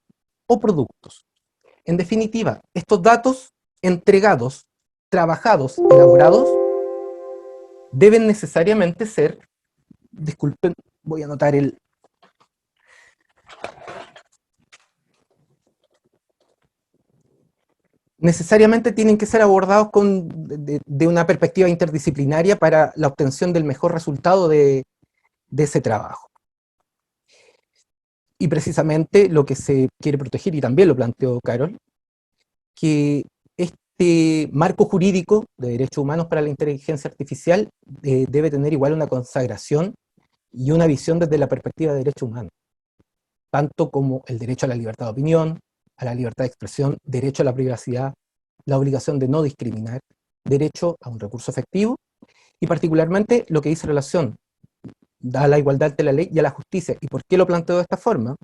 o productos. En definitiva, estos datos entregados, trabajados, elaborados, deben necesariamente ser, disculpen, voy a anotar necesariamente tienen que ser abordados de una perspectiva interdisciplinaria para la obtención del mejor resultado de ese trabajo. Y precisamente lo que se quiere proteger, y también lo planteó Carol, que este marco jurídico de derechos humanos para la inteligencia artificial debe tener igual una consagración y una visión desde la perspectiva de derechos humanos, tanto como el derecho a la libertad de opinión, a la libertad de expresión, derecho a la privacidad, la obligación de no discriminar, derecho a un recurso efectivo, y particularmente lo que dice relación a la igualdad ante la ley y a la justicia. ¿Y por qué lo planteo de esta forma?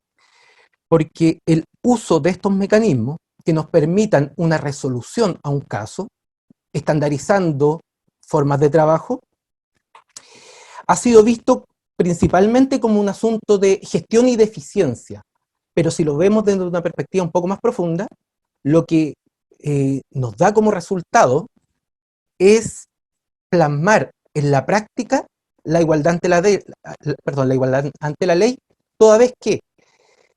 Porque el uso de estos mecanismos que nos permitan una resolución a un caso, estandarizando formas de trabajo, ha sido visto principalmente como un asunto de gestión y de eficiencia. Pero si lo vemos desde una perspectiva un poco más profunda, lo que nos da como resultado es plasmar en la práctica la igualdad ante la igualdad ante la ley, toda vez que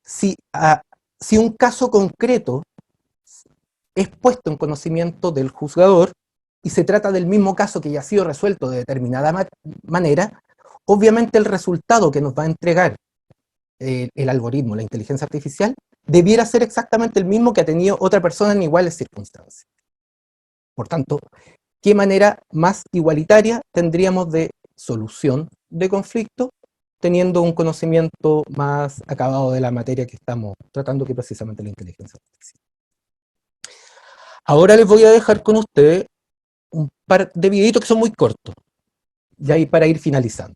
si un caso concreto es puesto en conocimiento del juzgador y se trata del mismo caso que ya ha sido resuelto de determinada manera, obviamente el resultado que nos va a entregar el algoritmo, la inteligencia artificial, debiera ser exactamente el mismo que ha tenido otra persona en iguales circunstancias. Por tanto, ¿qué manera más igualitaria tendríamos de solución de conflicto teniendo un conocimiento más acabado de la materia que estamos tratando, que precisamente la inteligencia artificial? Ahora les voy a dejar con ustedes un par de videitos que son muy cortos, ya ahí para ir finalizando.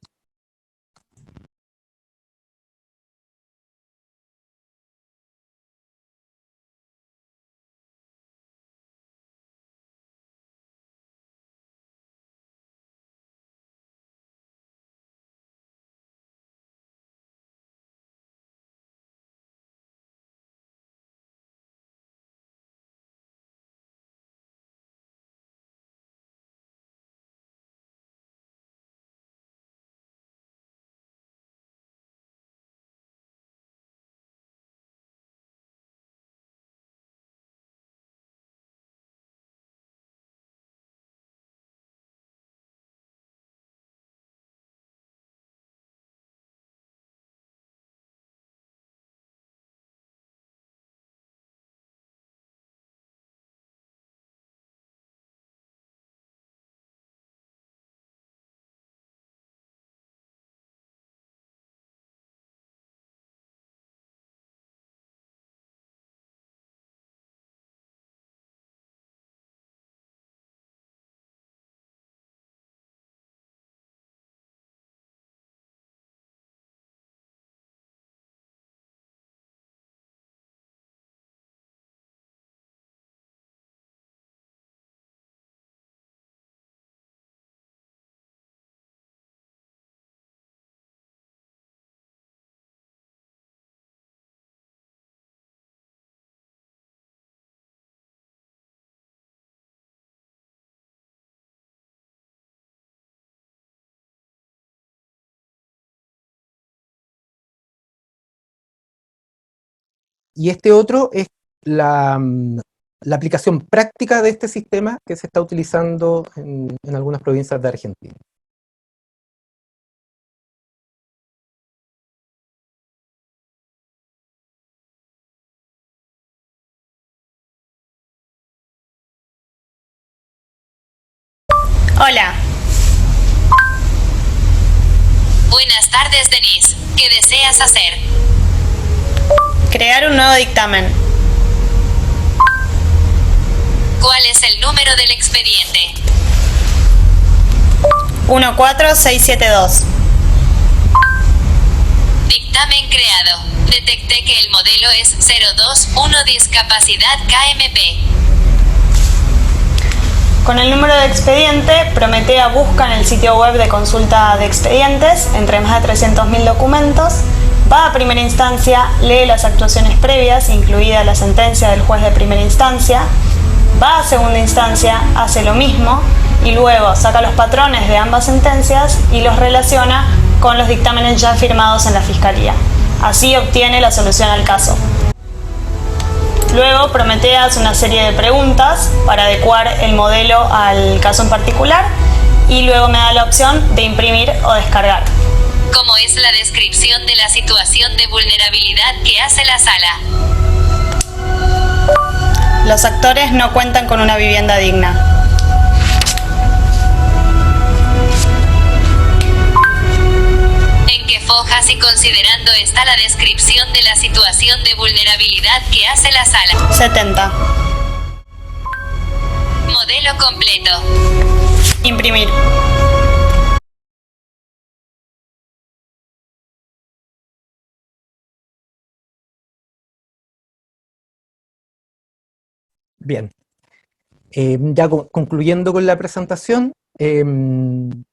Y este otro es la aplicación práctica de este sistema que se está utilizando en algunas provincias de Argentina. Hola. Buenas tardes, Denise. ¿Qué deseas hacer? Crear un nuevo dictamen. ¿Cuál es el número del expediente? 14672. Dictamen creado. Detecté que el modelo es 021 discapacidad KMP. Con el número de expediente, Prometea busca en el sitio web de consulta de expedientes, entre más de 300.000 documentos, va a primera instancia, lee las actuaciones previas, incluida la sentencia del juez de primera instancia, va a segunda instancia, hace lo mismo, y luego saca los patrones de ambas sentencias y los relaciona con los dictámenes ya firmados en la Fiscalía. Así obtiene la solución al caso. Luego Prometea hace una serie de preguntas para adecuar el modelo al caso en particular y luego me da la opción de imprimir o descargar. ¿Cómo es la descripción de la situación de vulnerabilidad que hace la sala? Los actores no cuentan con una vivienda digna. ¿En qué fojas y considerando está la descripción de la situación de vulnerabilidad que hace la sala? 70. Modelo completo. Imprimir. Bien, ya concluyendo con la presentación, no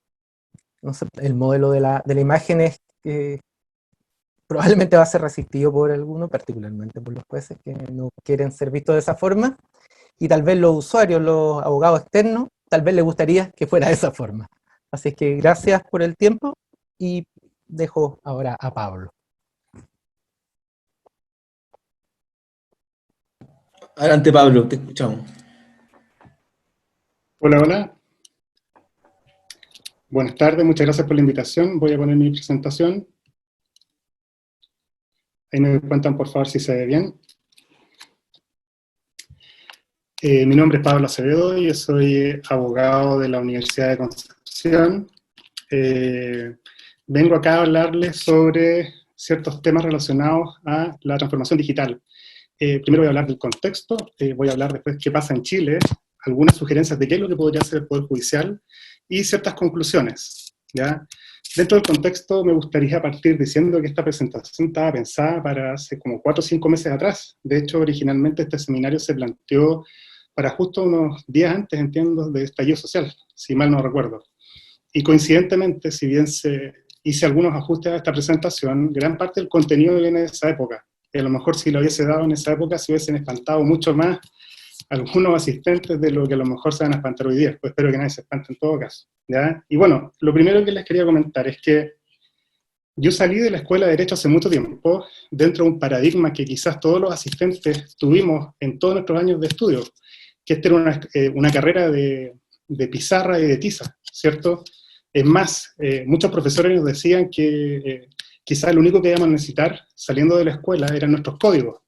sé, el modelo de la imagen es probablemente va a ser resistido por algunos, particularmente por los jueces que no quieren ser vistos de esa forma, y tal vez los usuarios, los abogados externos, tal vez les gustaría que fuera de esa forma. Así es que gracias por el tiempo y dejo ahora a Pablo. Adelante, Pablo, te escuchamos. Hola, hola. Buenas tardes, muchas gracias por la invitación. Voy a poner mi presentación. Ahí me cuentan, por favor, si se ve bien. Mi nombre es Pablo Acevedo y yo soy abogado de la Universidad de Concepción. Vengo acá a hablarles sobre ciertos temas relacionados a la transformación digital. Primero voy a hablar del contexto, voy a hablar después qué pasa en Chile, algunas sugerencias de qué es lo que podría hacer el Poder Judicial y ciertas conclusiones, ¿ya? Dentro del contexto me gustaría partir diciendo que esta presentación estaba pensada para hace como 4 o 5 meses atrás. De hecho, originalmente este seminario se planteó para justo unos días antes, entiendo, de estallido social, si mal no recuerdo. Y coincidentemente, si bien hice algunos ajustes a esta presentación, gran parte del contenido viene de esa época. Y a lo mejor si lo hubiese dado en esa época, se hubiesen espantado mucho más algunos asistentes de lo que a lo mejor se van a espantar hoy día. Pues espero que nadie se espante en todo caso, ¿ya? Y bueno, lo primero que les quería comentar es que yo salí de la Escuela de Derecho hace mucho tiempo, dentro de un paradigma que quizás todos los asistentes tuvimos en todos nuestros años de estudio, que esta era una carrera de pizarra y de tiza, ¿cierto? Es más, muchos profesores nos decían que quizás lo único que íbamos a necesitar saliendo de la escuela eran nuestros códigos.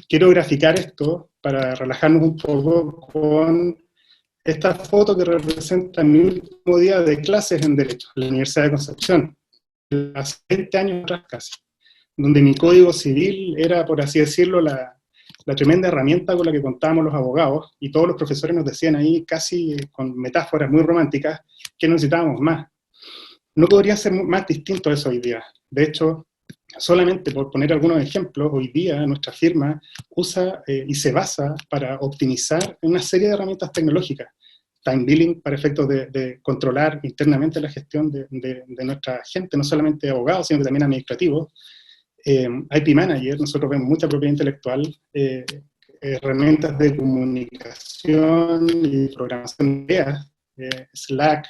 Quiero graficar esto para relajarnos un poco con esta foto que representa mi último día de clases en Derecho, en la Universidad de Concepción, hace 20 años atrás casi, donde mi código civil era, por así decirlo, la tremenda herramienta con la que contábamos los abogados, y todos los profesores nos decían ahí, casi con metáforas muy románticas, que necesitábamos más. No podría ser más distinto a eso hoy día. De hecho, solamente por poner algunos ejemplos, hoy día nuestra firma usa y se basa para optimizar una serie de herramientas tecnológicas. Time billing para efectos de controlar internamente la gestión de nuestra gente, no solamente abogados, sino que también administrativos. IP Manager, nosotros vemos mucha propiedad intelectual, herramientas de comunicación y programación de ideas, Slack,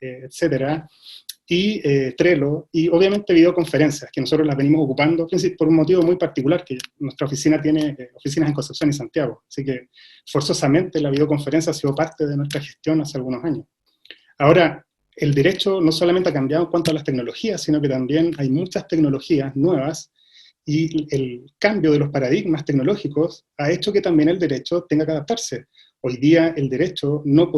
etcétera. y Trello, y obviamente videoconferencias, que nosotros las venimos ocupando por un motivo muy particular, que nuestra oficina tiene oficinas en Concepción y Santiago, así que forzosamente la videoconferencia ha sido parte de nuestra gestión hace algunos años. Ahora, el derecho no solamente ha cambiado en cuanto a las tecnologías, sino que también hay muchas tecnologías nuevas, y el cambio de los paradigmas tecnológicos ha hecho que también el derecho tenga que adaptarse. Hoy día el derecho no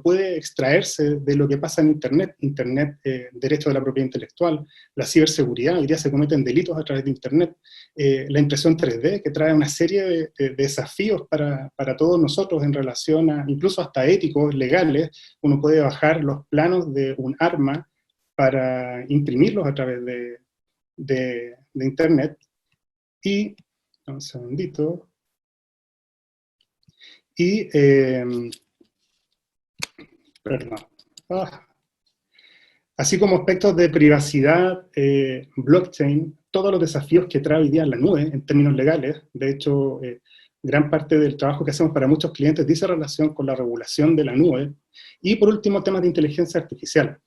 puede extraerse de lo que pasa en Internet. Internet, derecho de la propiedad intelectual, la ciberseguridad, hoy día se cometen delitos a través de Internet, la impresión 3D, que trae una serie de desafíos para todos nosotros en relación a, incluso hasta éticos, legales. Uno puede bajar los planos de un arma para imprimirlos a través de Internet. Y, un segundito, y, perdón, así como aspectos de privacidad, blockchain, todos los desafíos que trae hoy día la nube en términos legales. De hecho, gran parte del trabajo que hacemos para muchos clientes dice relación con la regulación de la nube. Y por último, temas de inteligencia artificial.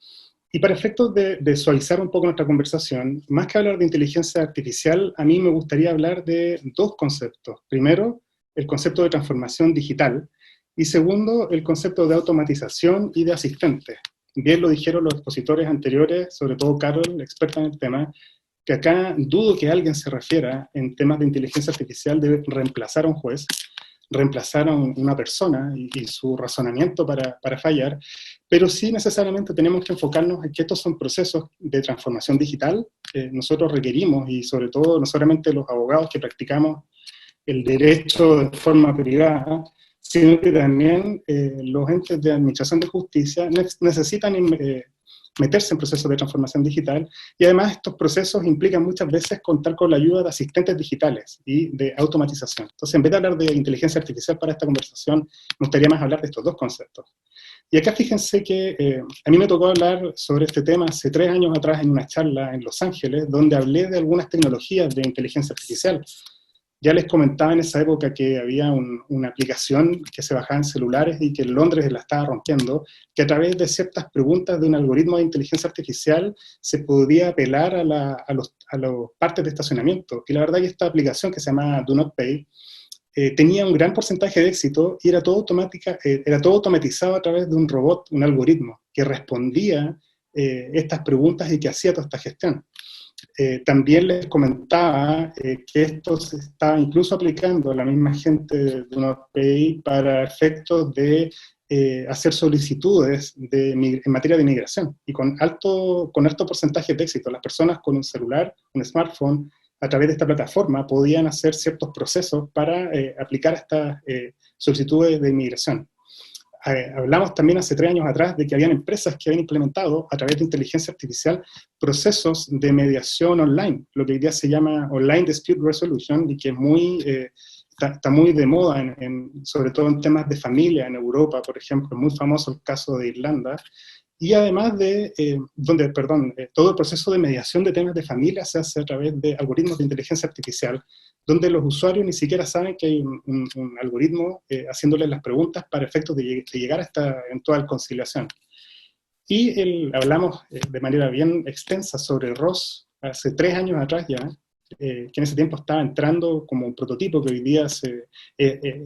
Y para efectos de suavizar un poco nuestra conversación, más que hablar de inteligencia artificial, a mí me gustaría hablar de dos conceptos. Primero, el concepto de transformación digital, y segundo, el concepto de automatización y de asistentes. Bien lo dijeron los expositores anteriores, sobre todo Carol, experta en el tema, que acá dudo que alguien se refiera en temas de inteligencia artificial de reemplazar a un juez, reemplazar a una persona y su razonamiento para fallar, pero sí necesariamente tenemos que enfocarnos en que estos son procesos de transformación digital. Nosotros requerimos, y sobre todo no solamente los abogados que practicamos el derecho de forma privada, sino que también los entes de administración de justicia necesitan meterse en procesos de transformación digital, y además estos procesos implican muchas veces contar con la ayuda de asistentes digitales y de automatización. Entonces, en vez de hablar de inteligencia artificial para esta conversación, me gustaría más hablar de estos dos conceptos. Y acá fíjense que a mí me tocó hablar sobre este tema hace 3 años atrás en una charla en Los Ángeles, donde hablé de algunas tecnologías de inteligencia artificial. Ya les comentaba en esa época que había una aplicación que se bajaba en celulares y que en Londres la estaba rompiendo, que a través de ciertas preguntas de un algoritmo de inteligencia artificial se podía apelar a los partes de estacionamiento. Y la verdad que esta aplicación, que se llama Do Not Pay, tenía un gran porcentaje de éxito y era todo automatizado a través de un robot, un algoritmo, que respondía estas preguntas y que hacía toda esta gestión. También les comentaba que esto se está incluso aplicando a la misma gente de Do Not Pay para efectos de hacer solicitudes en materia de migración, y con alto porcentaje de éxito. Las personas con un celular, un smartphone, a través de esta plataforma podían hacer ciertos procesos para aplicar estas solicitudes de inmigración. Hablamos también hace 3 años atrás de que habían empresas que habían implementado a través de inteligencia artificial procesos de mediación online, lo que hoy día se llama Online Dispute Resolution, y que es está muy de moda, sobre todo en temas de familia en Europa, por ejemplo. Muy famoso el caso de Irlanda. Y además todo el proceso de mediación de temas de familia se hace a través de algoritmos de inteligencia artificial, donde los usuarios ni siquiera saben que hay un algoritmo haciéndoles las preguntas para efectos de llegar a esta eventual conciliación. Y hablamos de manera bien extensa sobre ROS hace 3 años atrás ya, que en ese tiempo estaba entrando como un prototipo, que hoy día es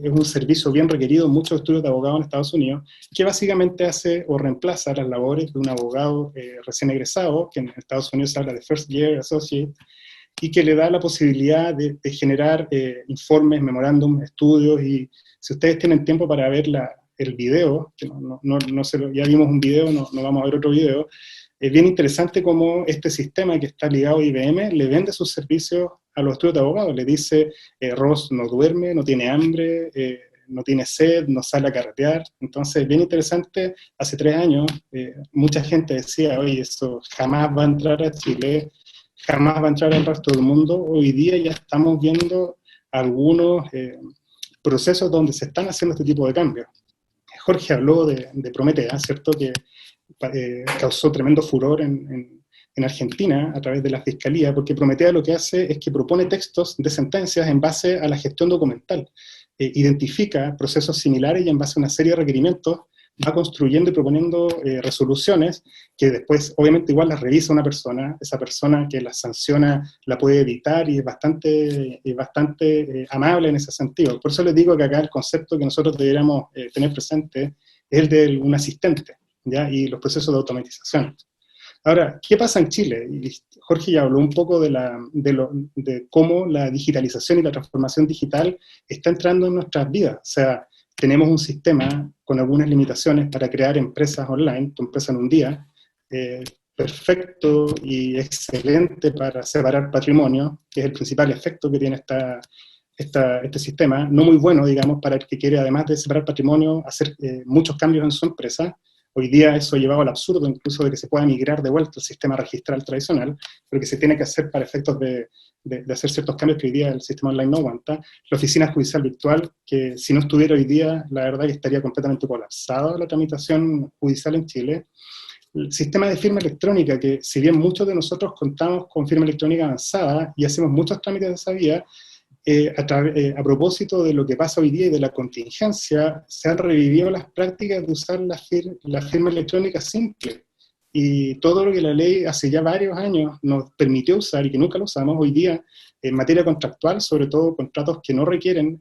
un servicio bien requerido en muchos estudios de abogados en Estados Unidos, que básicamente hace o reemplaza las labores de un abogado recién egresado, que en Estados Unidos se habla de First Year Associate, y que le da la posibilidad de generar informes, memorándum, estudios. Y si ustedes tienen tiempo para ver el video, que ya vimos un video, no vamos a ver otro video. Es bien interesante cómo este sistema que está ligado a IBM le vende sus servicios a los estudios de abogados. Le dice, Ross no duerme, no tiene hambre, no tiene sed, no sale a carretear. Entonces, bien interesante. Hace 3 años, mucha gente decía, oye, eso jamás va a entrar a Chile, jamás va a entrar al resto del mundo. Hoy día ya estamos viendo algunos procesos donde se están haciendo este tipo de cambios. Jorge habló de Prometea, ¿cierto?, que causó tremendo furor en Argentina a través de la Fiscalía, porque Prometea lo que hace es que propone textos de sentencias en base a la gestión documental. Identifica procesos similares y en base a una serie de requerimientos va construyendo y proponiendo resoluciones que después, obviamente, igual las revisa una persona, esa persona que las sanciona la puede editar y es bastante amable en ese sentido. Por eso les digo que acá el concepto que nosotros deberíamos tener presente es el de un asistente, ¿ya? Y los procesos de automatización. Ahora, ¿qué pasa en Chile? Y Jorge ya habló un poco de cómo la digitalización y la transformación digital está entrando en nuestras vidas. O sea, tenemos un sistema con algunas limitaciones para crear empresas online, tu empresa en un día, perfecto y excelente para separar patrimonio, que es el principal efecto que tiene este sistema, no muy bueno, digamos, para el que quiere, además de separar patrimonio, hacer muchos cambios en su empresa. Hoy día eso ha llevado al absurdo incluso de que se pueda migrar de vuelta al sistema registral tradicional, pero que se tiene que hacer para efectos de hacer ciertos cambios que hoy día el sistema online no aguanta. La oficina judicial virtual, que si no estuviera hoy día, la verdad que estaría completamente colapsada la tramitación judicial en Chile. El sistema de firma electrónica, que si bien muchos de nosotros contamos con firma electrónica avanzada y hacemos muchos trámites de esa vía, a propósito de lo que pasa hoy día y de la contingencia, se han revivido las prácticas de usar la firma electrónica simple. Y todo lo que la ley hace ya varios años nos permitió usar y que nunca lo usamos, hoy día, en materia contractual, sobre todo contratos que no requieren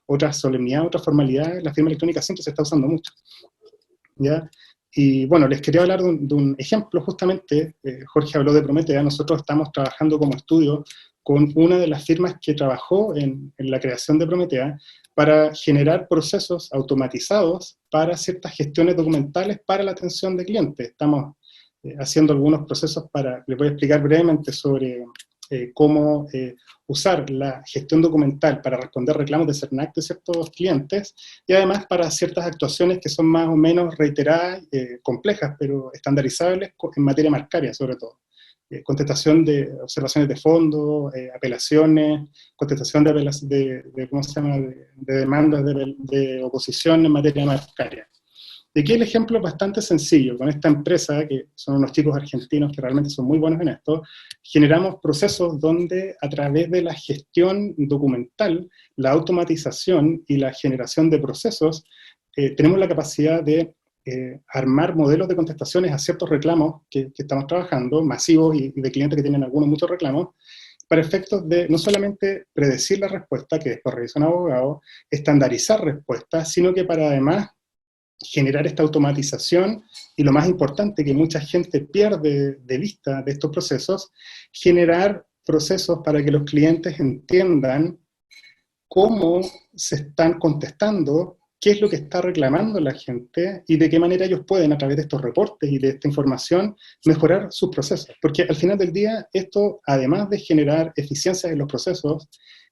otra solemnidad, otra formalidad, la firma electrónica simple se está usando mucho, ¿ya? Y bueno, les quería hablar de un ejemplo, justamente, Jorge habló de Prometea, nosotros estamos trabajando como estudio con una de las firmas que trabajó en la creación de Prometea para generar procesos automatizados para ciertas gestiones documentales para la atención de clientes. Estamos haciendo algunos procesos les voy a explicar brevemente sobre cómo usar la gestión documental para responder reclamos de CERNAC de ciertos clientes, y además para ciertas actuaciones que son más o menos reiteradas, complejas, pero estandarizables en materia marcaria sobre todo. Contestación de observaciones de fondo, apelaciones, contestación ¿cómo se llama?, de demandas de oposición en materia marcaria. Y aquí el ejemplo es bastante sencillo. Con esta empresa, que son unos chicos argentinos que realmente son muy buenos en esto, generamos procesos donde a través de la gestión documental, la automatización y la generación de procesos, tenemos la capacidad de armar modelos de contestaciones a ciertos reclamos que estamos trabajando, masivos y de clientes que tienen algunos muchos reclamos, para efectos de no solamente predecir la respuesta, que después revisa un abogado, estandarizar respuestas, sino que para además generar esta automatización, y lo más importante que mucha gente pierde de vista de estos procesos, generar procesos para que los clientes entiendan cómo se están contestando, qué es lo que está reclamando la gente y de qué manera ellos pueden, a través de estos reportes y de esta información, mejorar sus procesos. Porque al final del día, esto, además de generar eficiencias en los procesos,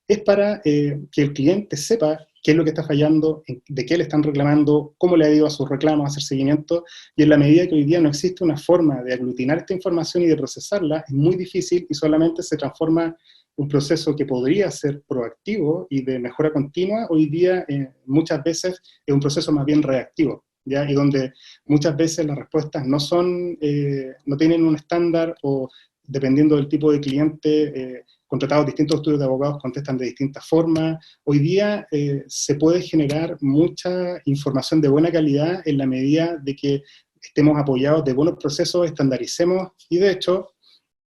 es para que el cliente sepa qué es lo que está fallando, de qué le están reclamando, cómo le ha ido a sus reclamos, hacer seguimiento, y en la medida que hoy día no existe una forma de aglutinar esta información y de procesarla, es muy difícil y solamente se transforma un proceso que podría ser proactivo y de mejora continua, hoy día muchas veces es un proceso más bien reactivo, ¿ya? Y donde muchas veces las respuestas no tienen un estándar, o dependiendo del tipo de cliente, contratados distintos estudios de abogados contestan de distintas formas. Hoy día se puede generar mucha información de buena calidad en la medida de que estemos apoyados de buenos procesos, estandaricemos, y de hecho,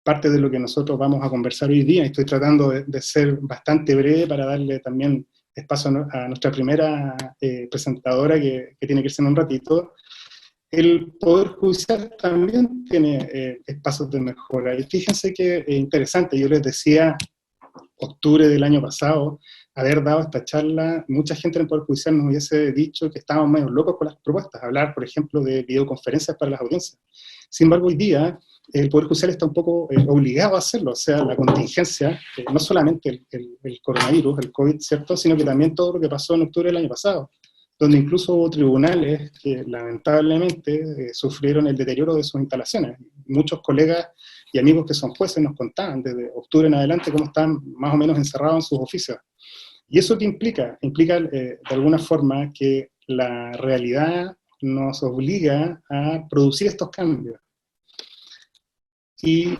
parte de lo que nosotros vamos a conversar hoy día, estoy tratando de ser bastante breve para darle también espacio a nuestra primera presentadora que tiene que irse en un ratito. El Poder Judicial también tiene espacios de mejora, y fíjense que es interesante, yo les decía, octubre del año pasado, haber dado esta charla, mucha gente en el Poder Judicial nos hubiese dicho que estábamos medio locos con las propuestas, hablar, por ejemplo, de videoconferencias para las audiencias. Sin embargo, hoy día, el Poder Judicial está un poco obligado a hacerlo, o sea, la contingencia, no solamente el coronavirus, el COVID, ¿cierto?, sino que también todo lo que pasó en octubre del año pasado, donde incluso hubo tribunales que lamentablemente sufrieron el deterioro de sus instalaciones. Muchos colegas y amigos que son jueces nos contaban desde octubre en adelante cómo están más o menos encerrados en sus oficios. ¿Y eso qué implica? Implica de alguna forma que la realidad nos obliga a producir estos cambios. Y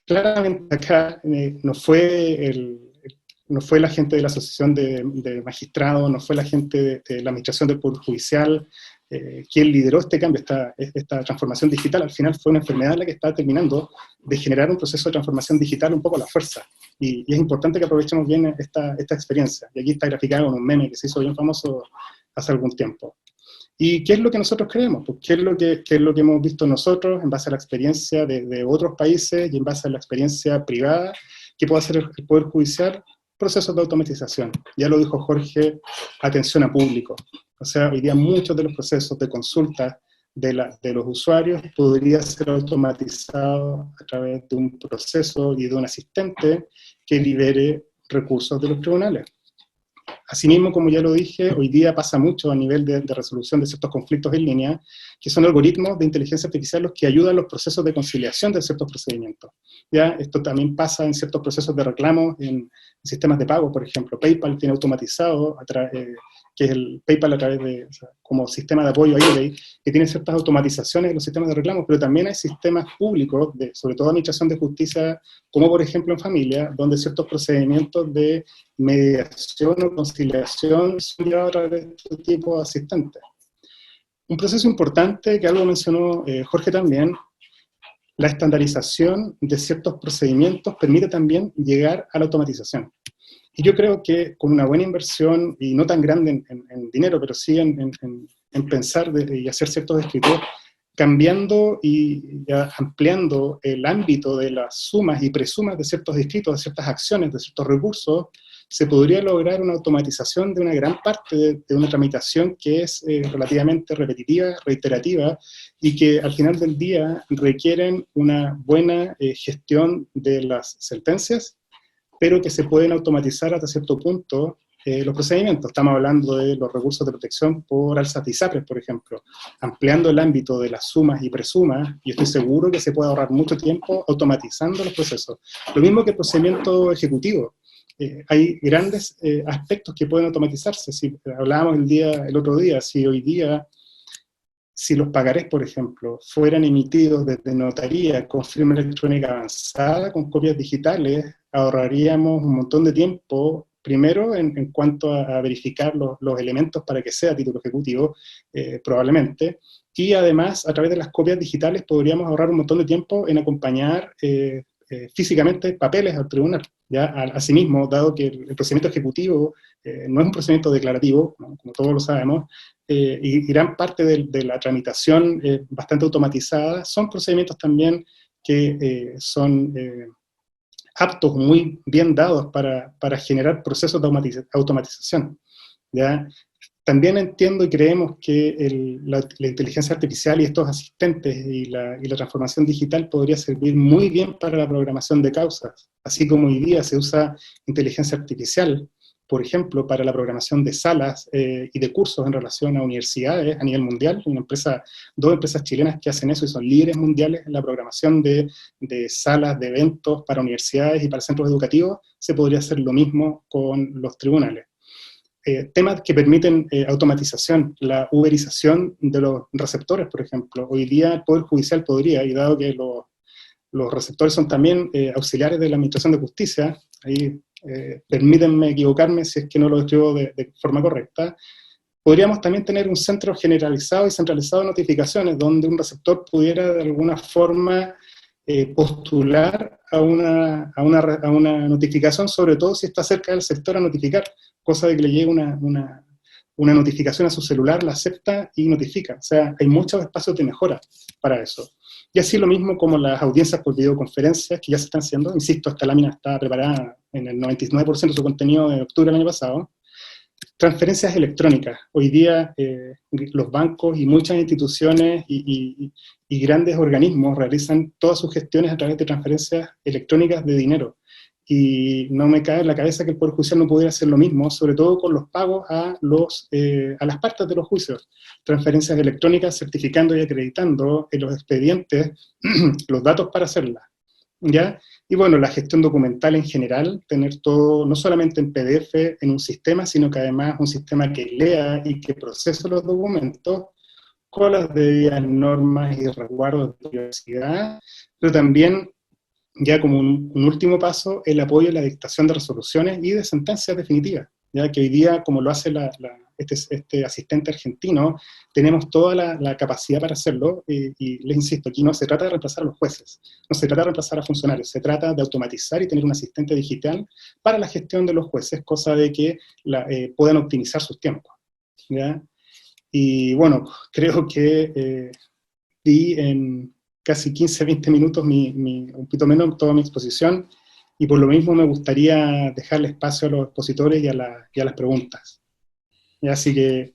claramente acá no fue no fue la gente de la Asociación de Magistrados, no fue la gente de la Administración del Poder Judicial quien lideró este cambio, esta transformación digital. Al final fue una enfermedad la que está terminando de generar un proceso de transformación digital un poco a la fuerza. Y es importante que aprovechemos bien esta experiencia. Y aquí está graficado con un meme que se hizo bien famoso hace algún tiempo. ¿Y qué es lo que nosotros creemos? Pues, ¿qué es lo que hemos visto nosotros en base a la experiencia de otros países y en base a la experiencia privada que puede hacer el Poder Judicial? Procesos de automatización. Ya lo dijo Jorge, atención a público. O sea, hoy día muchos de los procesos de consulta de los usuarios podría ser automatizado a través de un proceso y de un asistente que libere recursos de los tribunales. Asimismo, como ya lo dije, hoy día pasa mucho a nivel de resolución de ciertos conflictos en línea, que son algoritmos de inteligencia artificial los que ayudan los procesos de conciliación de ciertos procedimientos. ¿Ya? Esto también pasa en ciertos procesos de reclamo en sistemas de pago, por ejemplo. PayPal tiene automatizado, que es el PayPal a través de, o sea, como sistema de apoyo a eBay, que tiene ciertas automatizaciones en los sistemas de reclamo, pero también hay sistemas públicos, sobre todo administración de justicia, como por ejemplo en familia, donde ciertos procedimientos de mediación o conciliación son llevados a través de este tipo de asistentes. Un proceso importante, que algo mencionó Jorge también, la estandarización de ciertos procedimientos permite también llegar a la automatización. Y yo creo que con una buena inversión, y no tan grande en dinero, pero sí en pensar y hacer ciertos escritos, cambiando y ampliando el ámbito de las sumas y presumas de ciertos escritos, de ciertas acciones, de ciertos recursos, se podría lograr una automatización de una gran parte de una tramitación que es relativamente repetitiva, reiterativa, y que al final del día requieren una buena gestión de las sentencias, pero que se pueden automatizar hasta cierto punto los procedimientos. Estamos hablando de los recursos de protección por alzas de ISAPRES, por ejemplo, ampliando el ámbito de las sumas y presumas, y estoy seguro que se puede ahorrar mucho tiempo automatizando los procesos. Lo mismo que el procedimiento ejecutivo. Hay grandes aspectos que pueden automatizarse. Si hablábamos el otro día, si hoy día, si los pagarés, por ejemplo, fueran emitidos desde notaría con firma electrónica avanzada, con copias digitales, ahorraríamos un montón de tiempo, primero en cuanto a verificar los elementos para que sea título ejecutivo, probablemente, y además a través de las copias digitales podríamos ahorrar un montón de tiempo en acompañar físicamente papeles al tribunal. ¿Ya? Asimismo, dado que el procedimiento ejecutivo no es un procedimiento declarativo, ¿no? Como todos lo sabemos, y gran parte de la tramitación bastante automatizada, son procedimientos también que son aptos, muy bien dados para generar procesos de automatización. ¿Ya? También entiendo y creemos que la inteligencia artificial y estos asistentes y la transformación digital podría servir muy bien para la programación de causas, así como hoy día se usa inteligencia artificial, por ejemplo, para la programación de salas y de cursos en relación a universidades a nivel mundial. Dos empresas chilenas que hacen eso y son líderes mundiales en la programación de salas de eventos para universidades y para centros educativos. Se podría hacer lo mismo con los tribunales. Temas que permiten automatización, la uberización de los receptores, por ejemplo. Hoy día el Poder Judicial podría, y dado que los receptores son también auxiliares de la Administración de Justicia, ahí permítanme equivocarme si es que no lo escribo de forma correcta, podríamos también tener un centro generalizado y centralizado de notificaciones, donde un receptor pudiera de alguna forma postular a una notificación, sobre todo si está cerca del sector a notificar, cosa de que le llegue una notificación a su celular, la acepta y notifica. O sea, hay muchos espacios de mejora para eso. Y así lo mismo como las audiencias por videoconferencias que ya se están haciendo. Insisto, esta lámina está preparada en el 99% de su contenido de octubre del año pasado. Transferencias electrónicas. Hoy día los bancos y muchas instituciones y grandes organismos realizan todas sus gestiones a través de transferencias electrónicas de dinero. Y no me cae en la cabeza que el Poder Judicial no pudiera hacer lo mismo, sobre todo con los pagos a las partes de los juicios. Transferencias electrónicas, certificando y acreditando en los expedientes los datos para hacerlas. ¿Ya? Y bueno, la gestión documental en general, tener todo, no solamente en PDF, en un sistema, sino que además un sistema que lea y que procese los documentos con las debidas normas y resguardos de privacidad, pero también ya como un último paso, el apoyo a la dictación de resoluciones y de sentencias definitivas, ya que hoy día, como lo hace este asistente argentino, tenemos toda la capacidad para hacerlo, y les insisto, aquí no se trata de reemplazar a los jueces, no se trata de reemplazar a funcionarios, se trata de automatizar y tener un asistente digital para la gestión de los jueces, cosa de que puedan optimizar sus tiempos, ¿ya? Y bueno, creo que di en casi 15, 20 minutos, un poquito menos, toda mi exposición, y por lo mismo me gustaría dejarle espacio a los expositores y a las preguntas. Y así que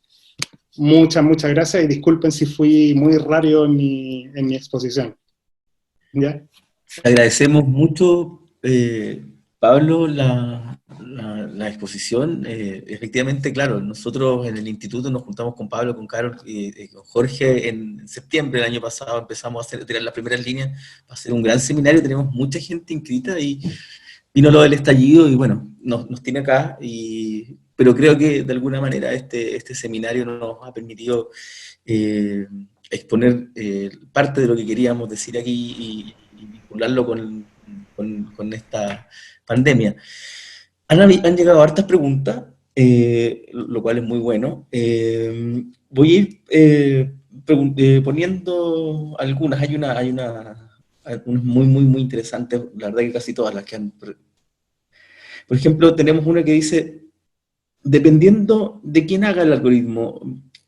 muchas gracias y disculpen si fui muy raro en mi exposición. ¿Ya? Agradecemos mucho, Pablo, la exposición. Efectivamente, claro, nosotros en el instituto nos juntamos con Pablo, con Carol y con Jorge en septiembre del año pasado, empezamos a tirar las primeras líneas para hacer un gran seminario, tenemos mucha gente inscrita y vino lo del estallido y bueno, nos tiene acá, pero creo que de alguna manera este seminario nos ha permitido exponer parte de lo que queríamos decir aquí y vincularlo con esta pandemia. Han llegado hartas preguntas, lo cual es muy bueno. Voy a ir poniendo algunas. Hay algunas muy interesantes, la verdad que casi todas las que han... Por ejemplo, tenemos una que dice, dependiendo de quién haga el algoritmo,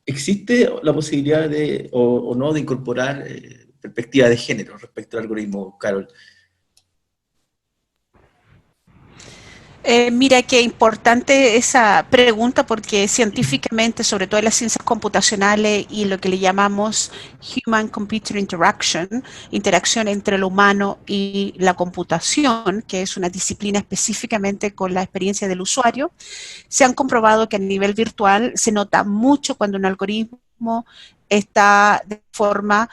¿existe la posibilidad o no de incorporar perspectiva de género respecto al algoritmo, Carol? Mira, qué importante esa pregunta porque científicamente, sobre todo en las ciencias computacionales y lo que le llamamos Human-Computer Interaction, interacción entre el humano y la computación, que es una disciplina específicamente con la experiencia del usuario, se han comprobado que a nivel virtual se nota mucho cuando un algoritmo está de forma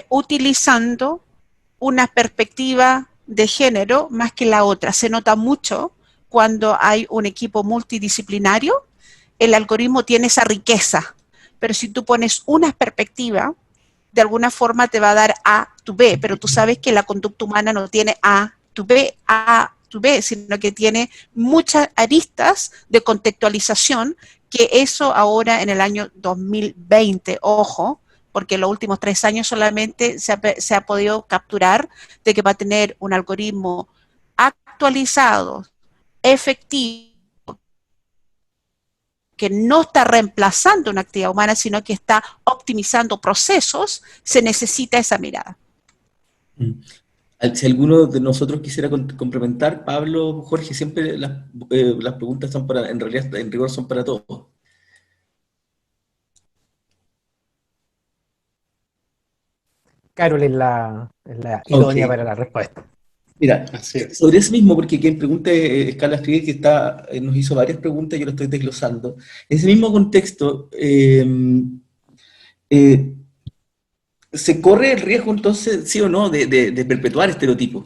utilizando una perspectiva de género más que la otra. Se nota mucho cuando hay un equipo multidisciplinario, el algoritmo tiene esa riqueza, pero si tú pones una perspectiva, de alguna forma te va a dar A to B, pero tú sabes que la conducta humana no tiene A to B, sino que tiene muchas aristas de contextualización, que eso ahora en el año 2020, ojo, porque en los últimos 3 años solamente se ha podido capturar de que va a tener un algoritmo actualizado, efectivo, que no está reemplazando una actividad humana, sino que está optimizando procesos, se necesita esa mirada. Si alguno de nosotros quisiera complementar, Pablo, Jorge, siempre las preguntas son en realidad, en rigor son para todos. Carol es la idónea para la respuesta. Mira, Así es. sobre eso mismo, porque quien pregunta es Carla Triguez, que nos hizo varias preguntas, yo lo estoy desglosando. En ese mismo contexto, ¿se corre el riesgo entonces, sí o no, de perpetuar estereotipos?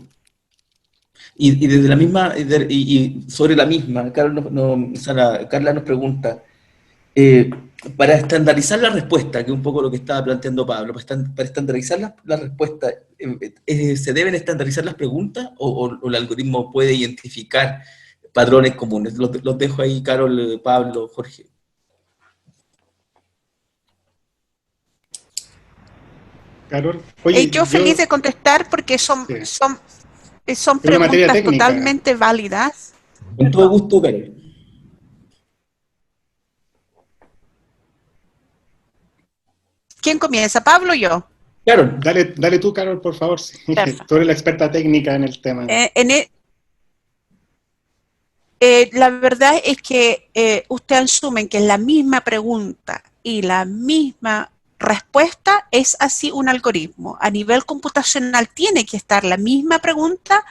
Y desde la misma, y sobre la misma, Carla nos pregunta, para estandarizar la respuesta, que es un poco lo que estaba planteando Pablo, para estandarizar la respuesta, ¿se deben estandarizar las preguntas o el algoritmo puede identificar patrones comunes? Los dejo ahí, Carol, Pablo, Jorge. Carol, oye, Yo feliz de contestar porque son preguntas totalmente válidas. Con todo gusto, Carol. ¿Quién comienza, Pablo o yo? Carol. Dale tú, Carol, por favor. Sí. Tú eres la experta técnica en el tema. La verdad es que usted asume que la misma pregunta y la misma respuesta es así un algoritmo. A nivel computacional tiene que estar la misma pregunta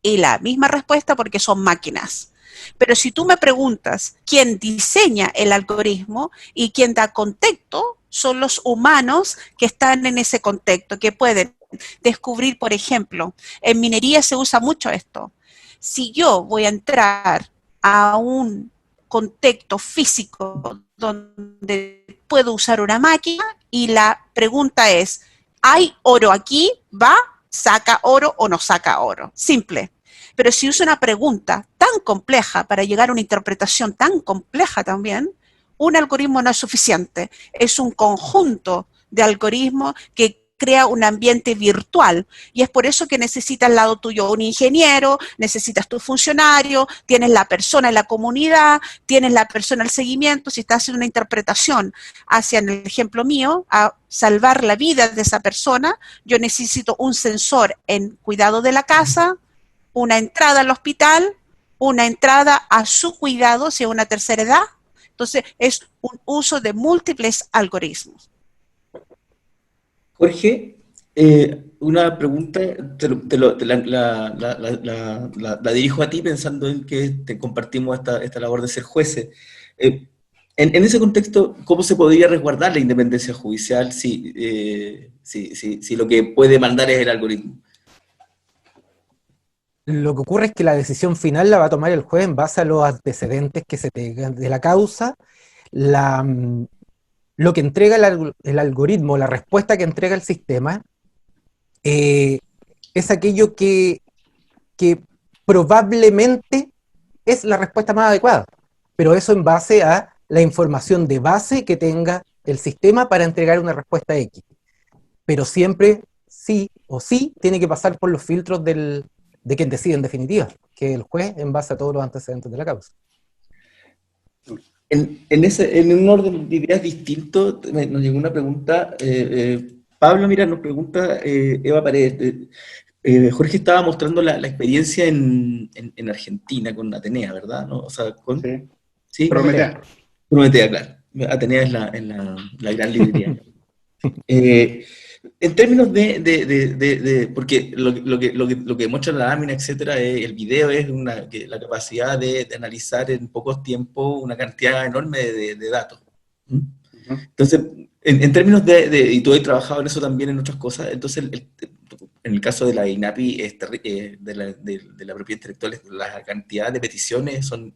y la misma respuesta porque son máquinas. Pero si tú me preguntas quién diseña el algoritmo y quién da contexto, son los humanos que están en ese contexto, que pueden descubrir, por ejemplo, en minería se usa mucho esto. Si yo voy a entrar a un contexto físico donde puedo usar una máquina y la pregunta es, ¿hay oro aquí? ¿Va? ¿saca oro o no saca oro? Simple. Pero si uso una pregunta tan compleja para llegar a una interpretación tan compleja también, un algoritmo no es suficiente. Es un conjunto de algoritmos que crea un ambiente virtual, y es por eso que necesitas al lado tuyo un ingeniero, necesitas tu funcionario, tienes la persona en la comunidad, tienes la persona al seguimiento. Si estás haciendo una interpretación hacia, en el ejemplo mío, a salvar la vida de esa persona, yo necesito un sensor en cuidado de la casa, una entrada al hospital, una entrada a su cuidado si es una tercera edad. Entonces, es un uso de múltiples algoritmos. Jorge, una pregunta, la dirijo a ti pensando en que te compartimos esta labor de ser jueces. En ese contexto, ¿cómo se podría resguardar la independencia judicial si lo que puede mandar es el algoritmo? Lo que ocurre es que la decisión final la va a tomar el juez en base a los antecedentes que se tengan de la causa, lo que entrega el algoritmo, la respuesta que entrega el sistema, es aquello que probablemente es la respuesta más adecuada, pero eso en base a la información de base que tenga el sistema para entregar una respuesta X. Pero siempre, sí o sí, tiene que pasar por los filtros de quien decide en definitiva, que es el juez en base a todos los antecedentes de la causa. En un orden de ideas distinto, nos llegó una pregunta. Pablo, mira, nos pregunta Eva Paredes. Jorge estaba mostrando la experiencia en Argentina con Atenea, ¿verdad? ¿No? O sea, con... Sí. ¿Sí? Prometea. Prometea, claro. Atenea es la gran librería. En términos porque lo que muestra la lámina, etcétera, el video es la capacidad de analizar en pocos tiempos una cantidad enorme de datos. ¿Mm? Uh-huh. Entonces, en términos y tú has trabajado en eso también en otras cosas, entonces en el caso de la INAPI, de la propiedad intelectual, la cantidad de peticiones son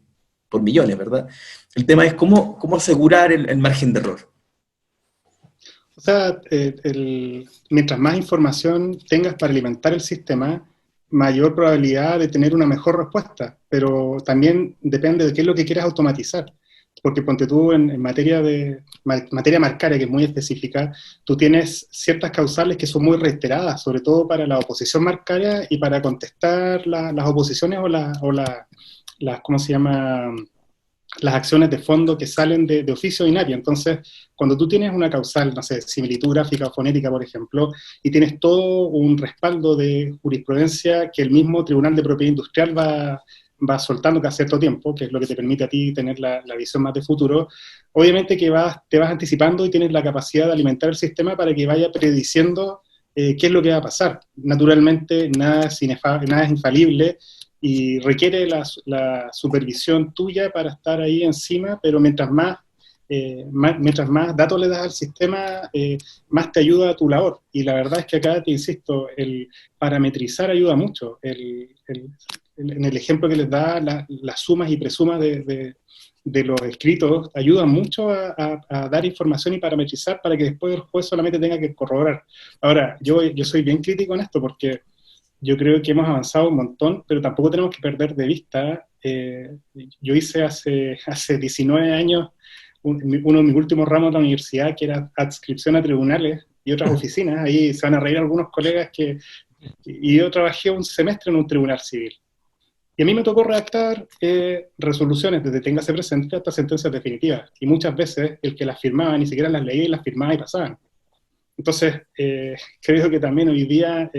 por millones, ¿verdad? El tema es cómo asegurar el margen de error. O sea, mientras más información tengas para alimentar el sistema, mayor probabilidad de tener una mejor respuesta, pero también depende de qué es lo que quieras automatizar. Porque ponte tú en materia marcaria, que es muy específica, tú tienes ciertas causales que son muy reiteradas, sobre todo para la oposición marcaria y para contestar las oposiciones o las ¿cómo se llama?, las acciones de fondo que salen de oficio de INAPI. Entonces, cuando tú tienes una causal, no sé, similitud gráfica o fonética, por ejemplo, y tienes todo un respaldo de jurisprudencia que el mismo Tribunal de Propiedad Industrial va soltando cada cierto tiempo, que es lo que te permite a ti tener la visión más de futuro, obviamente que te vas anticipando y tienes la capacidad de alimentar el sistema para que vaya prediciendo qué es lo que va a pasar. Naturalmente, nada es infalible, y requiere la supervisión tuya para estar ahí encima, pero mientras más datos le das al sistema, más te ayuda a tu labor. Y la verdad es que acá, te insisto, el parametrizar ayuda mucho. En el ejemplo que les da, las sumas y presumas de los escritos ayudan mucho a dar información y parametrizar para que después el juez solamente tenga que corroborar. Ahora, yo soy bien crítico en esto porque yo creo que hemos avanzado un montón, pero tampoco tenemos que perder de vista. Yo hice hace 19 años uno de mis últimos ramos de la universidad, que era adscripción a tribunales y otras oficinas. Ahí se van a reír algunos colegas y yo trabajé un semestre en un tribunal civil. Y a mí me tocó redactar resoluciones desde téngase presente hasta sentencias definitivas. Y muchas veces el que las firmaba ni siquiera las leía y las firmaba y pasaban. Entonces, creo que también hoy día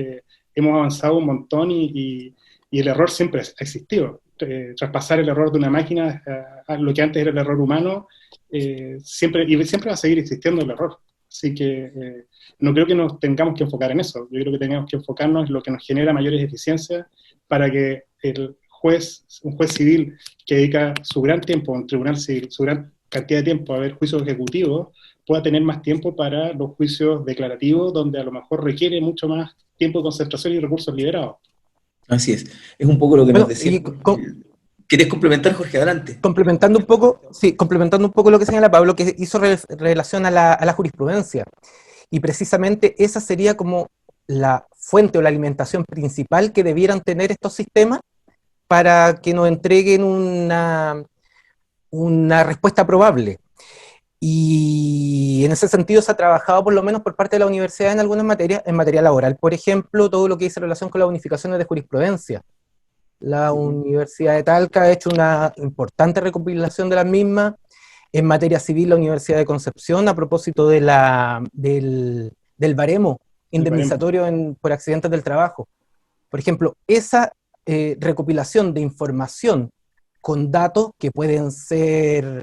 hemos avanzado un montón y el error siempre ha existido. Traspasar el error de una máquina a lo que antes era el error humano, siempre va a seguir existiendo el error. Así que no creo que nos tengamos que enfocar en eso. Yo creo que tenemos que enfocarnos en lo que nos genera mayores eficiencias para que un juez civil que dedica su gran tiempo en un tribunal civil, su gran cantidad de tiempo a ver juicios ejecutivos, pueda tener más tiempo para los juicios declarativos, donde a lo mejor requiere mucho más tiempo de concentración y recursos liberados. Así es un poco lo que nos decía. ¿Querés complementar, Jorge? Adelante. Complementando un poco lo que señala Pablo, que hizo relación a la jurisprudencia. Y precisamente esa sería como la fuente o la alimentación principal que debieran tener estos sistemas para que nos entreguen una respuesta probable. Y en ese sentido se ha trabajado, por lo menos por parte de la universidad, en algunas materias, en materia laboral. Por ejemplo, todo lo que dice relación con las unificaciones de jurisprudencia. La Universidad de Talca ha hecho una importante recopilación de las mismas. En materia civil, la Universidad de Concepción, a propósito del baremo indemnizatorio por accidentes del trabajo. Por ejemplo, esa recopilación de información con datos que pueden ser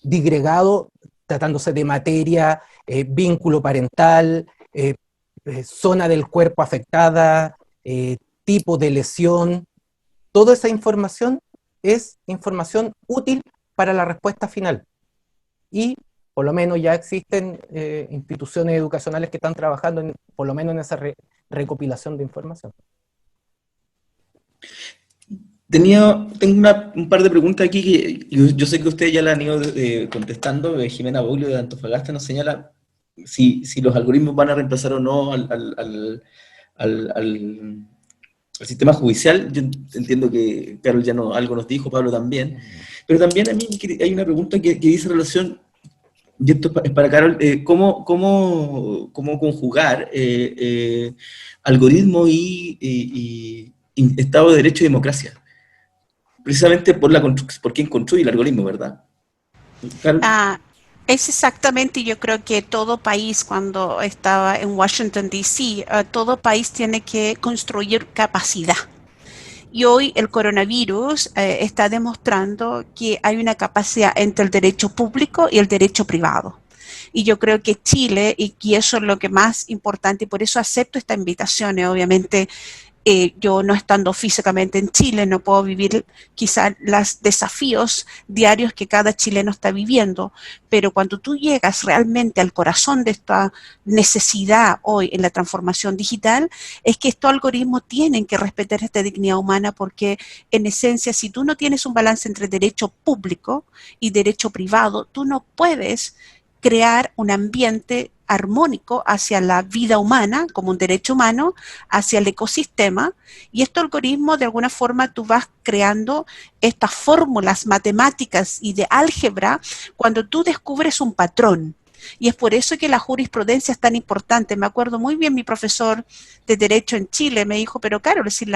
disgregados, tratándose de materia, vínculo parental, zona del cuerpo afectada, tipo de lesión, toda esa información es información útil para la respuesta final. Y por lo menos ya existen instituciones educacionales que están trabajando por lo menos en esa recopilación de información. Tengo un par de preguntas aquí que yo sé que ustedes ya la han ido contestando. Jimena Boglio de Antofagasta nos señala si los algoritmos van a reemplazar o no al sistema judicial. Yo entiendo que Carol ya algo nos dijo, Pablo también, pero también a mí hay una pregunta que dice relación, y esto es para Carol, ¿cómo conjugar algoritmo y Estado de Derecho y democracia? Precisamente por quién construye el algoritmo, ¿verdad? Carol. Es exactamente, yo creo que todo país, cuando estaba en Washington, D.C., todo país tiene que construir capacidad. Y hoy el coronavirus está demostrando que hay una capacidad entre el derecho público y el derecho privado. Y yo creo que Chile, y eso es lo que más importante, y por eso acepto esta invitación, obviamente, yo no estando físicamente en Chile, no puedo vivir quizás los desafíos diarios que cada chileno está viviendo, pero cuando tú llegas realmente al corazón de esta necesidad hoy en la transformación digital, es que estos algoritmos tienen que respetar esta dignidad humana, porque en esencia, si tú no tienes un balance entre derecho público y derecho privado, tú no puedes crear un ambiente armónico hacia la vida humana como un derecho humano, hacia el ecosistema, y estos algoritmos de alguna forma tú vas creando estas fórmulas matemáticas y de álgebra cuando tú descubres un patrón. Y es por eso que la jurisprudencia es tan importante. Me acuerdo muy bien, mi profesor de Derecho en Chile me dijo, pero claro, es decir,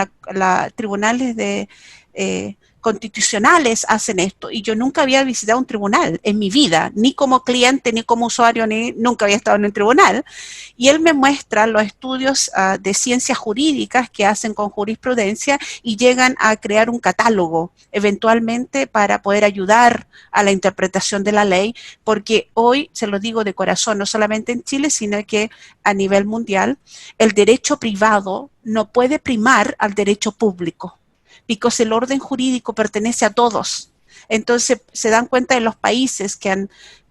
tribunales constitucionales hacen esto, y yo nunca había visitado un tribunal en mi vida, ni como cliente, ni como usuario, nunca había estado en un tribunal, y él me muestra los estudios de ciencias jurídicas que hacen con jurisprudencia y llegan a crear un catálogo eventualmente para poder ayudar a la interpretación de la ley, porque hoy, se lo digo de corazón, no solamente en Chile, sino que a nivel mundial, el derecho privado no puede primar al derecho público, porque el orden jurídico pertenece a todos. Entonces se dan cuenta de los países que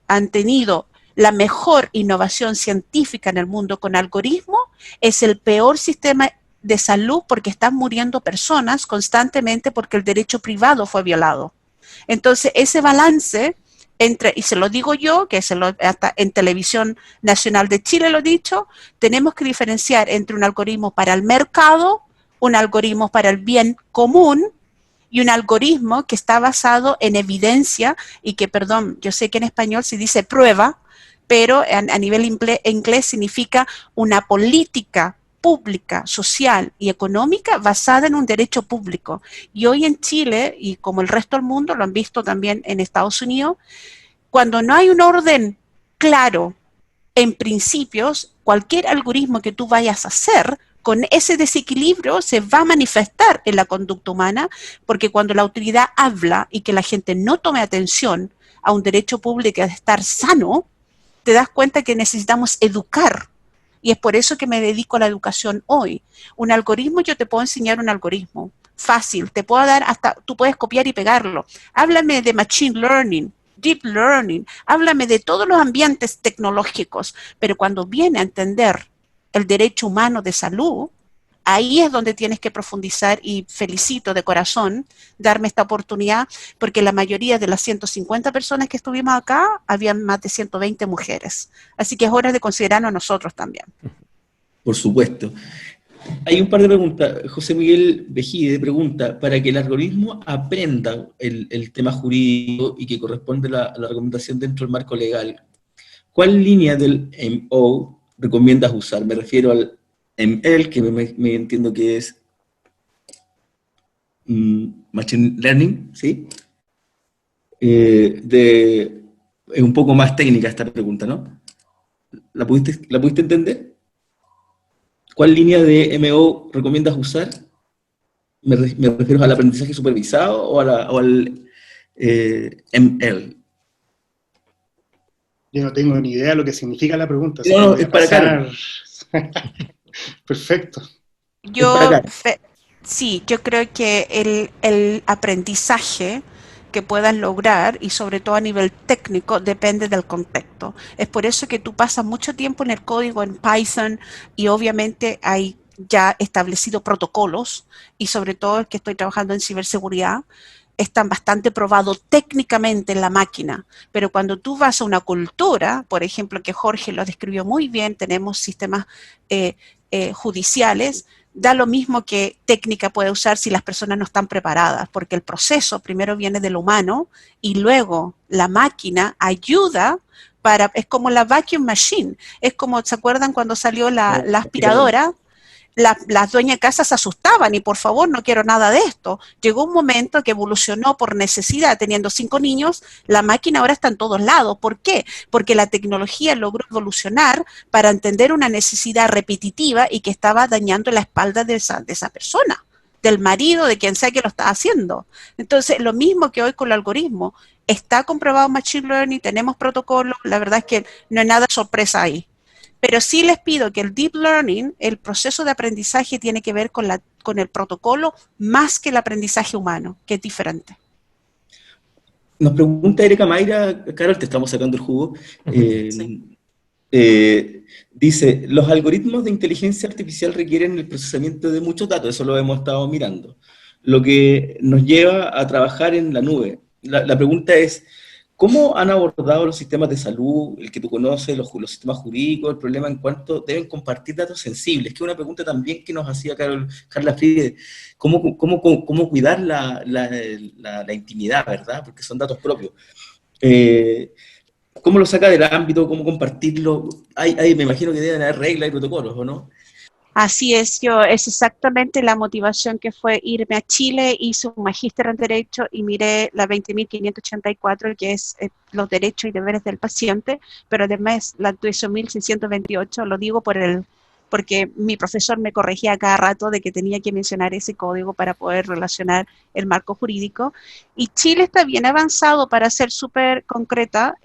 han tenido la mejor innovación científica en el mundo con algoritmo, es el peor sistema de salud porque están muriendo personas constantemente porque el derecho privado fue violado. Entonces ese balance entre, y se lo digo yo, que hasta en Televisión Nacional de Chile lo he dicho, tenemos que diferenciar entre un algoritmo para el mercado, un algoritmo para el bien común y un algoritmo que está basado en evidencia y que, perdón, yo sé que en español se dice prueba, pero a nivel inglés significa una política pública, social y económica basada en un derecho público. Y hoy en Chile, y como el resto del mundo, lo han visto también en Estados Unidos, cuando no hay un orden claro en principios, cualquier algoritmo que tú vayas a hacer, con ese desequilibrio se va a manifestar en la conducta humana, porque cuando la autoridad habla y que la gente no tome atención a un derecho público de estar sano, te das cuenta que necesitamos educar. Y es por eso que me dedico a la educación hoy. Un algoritmo, yo te puedo enseñar un algoritmo fácil, te puedo dar hasta, tú puedes copiar y pegarlo. Háblame de machine learning, deep learning, háblame de todos los ambientes tecnológicos, pero cuando viene a entender el derecho humano de salud, ahí es donde tienes que profundizar, y felicito de corazón darme esta oportunidad, porque la mayoría de las 150 personas que estuvimos acá, habían más de 120 mujeres. Así que es hora de considerarnos nosotros también. Por supuesto. Hay un par de preguntas. José Miguel Vejide pregunta, para que el algoritmo aprenda el tema jurídico y que corresponde a la recomendación dentro del marco legal, ¿cuál línea del MO recomiendas usar? Me refiero al ML, que me entiendo que es Machine Learning, ¿sí? Es un poco más técnica esta pregunta, ¿no? ¿La pudiste entender? ¿Cuál línea de MO recomiendas usar? Me refiero al aprendizaje supervisado o al ML. Yo no tengo ni idea de lo que significa la pregunta. No, no, es para Carol. Perfecto. Sí, yo creo que el aprendizaje que puedas lograr, y sobre todo a nivel técnico, depende del contexto. Es por eso que tú pasas mucho tiempo en el código en Python, y obviamente hay ya establecido protocolos, y sobre todo el que estoy trabajando en ciberseguridad, están bastante probados técnicamente en la máquina, pero cuando tú vas a una cultura, por ejemplo, que Jorge lo describió muy bien, tenemos sistemas judiciales, da lo mismo que técnica puede usar si las personas no están preparadas, porque el proceso primero viene del humano y luego la máquina ayuda es como la vacuum machine, es como, ¿se acuerdan cuando salió la aspiradora? Las dueñas de casa se asustaban y por favor no quiero nada de esto. Llegó un momento que evolucionó por necesidad, teniendo 5 niños, la máquina ahora está en todos lados. ¿Por qué? Porque la tecnología logró evolucionar para entender una necesidad repetitiva y que estaba dañando la espalda de esa persona, del marido, de quien sea que lo está haciendo. Entonces, lo mismo que hoy con el algoritmo, está comprobado Machine Learning, tenemos protocolos, la verdad es que no hay nada sorpresa ahí. Pero sí les pido que el Deep Learning, el proceso de aprendizaje tiene que ver con el protocolo más que el aprendizaje humano, que es diferente. Nos pregunta Erika Mayra, Carol, te estamos sacando el jugo. Sí. Dice, los algoritmos de inteligencia artificial requieren el procesamiento de muchos datos, eso lo hemos estado mirando, lo que nos lleva a trabajar en la nube. La pregunta es, ¿cómo han abordado los sistemas de salud, el que tú conoces, los sistemas jurídicos, el problema en cuanto deben compartir datos sensibles? Que es una pregunta también que nos hacía Carla Friede. ¿Cómo cuidar la intimidad, verdad? Porque son datos propios. ¿Cómo lo saca del ámbito? ¿Cómo compartirlo? Me imagino que deben haber reglas y protocolos, ¿o no? Así es, es exactamente la motivación que fue irme a Chile, hice un magíster en Derecho y miré la 20.584, que es los derechos y deberes del paciente, pero además la 18.628, lo digo porque mi profesor me corregía cada rato de que tenía que mencionar ese código para poder relacionar el marco jurídico. Y Chile está bien avanzado, para ser súper concreta,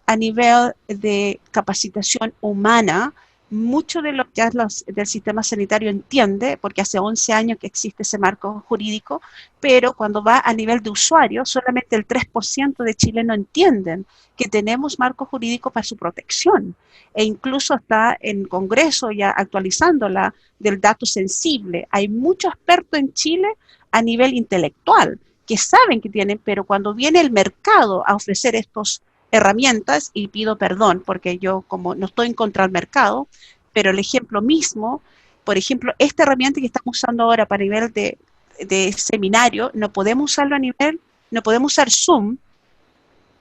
a nivel de capacitación humana. Mucho de lo que del sistema sanitario entiende, porque hace 11 años que existe ese marco jurídico, pero cuando va a nivel de usuario, solamente el 3% de chilenos entienden que tenemos marco jurídico para su protección. E incluso está en Congreso ya actualizándola del dato sensible. Hay muchos expertos en Chile a nivel intelectual que saben que tienen, pero cuando viene el mercado a ofrecer estos herramientas, y pido perdón porque yo como no estoy en contra del mercado, pero el ejemplo mismo, por ejemplo, esta herramienta que estamos usando ahora para nivel de seminario, no podemos usar Zoom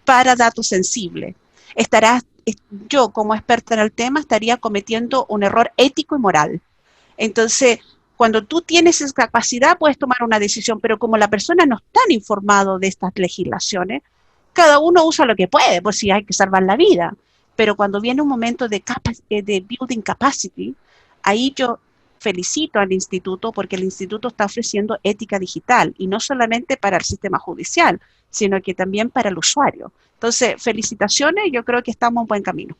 para datos sensibles. Yo como experta en el tema estaría cometiendo un error ético y moral. Entonces, cuando tú tienes esa capacidad puedes tomar una decisión, pero como la persona no está informado de estas legislaciones, cada uno usa lo que puede, pues si hay que salvar la vida. Pero cuando viene un momento de building capacity, ahí yo felicito al instituto porque el instituto está ofreciendo ética digital y no solamente para el sistema judicial, sino que también para el usuario. Entonces, felicitaciones, yo creo que estamos en buen camino.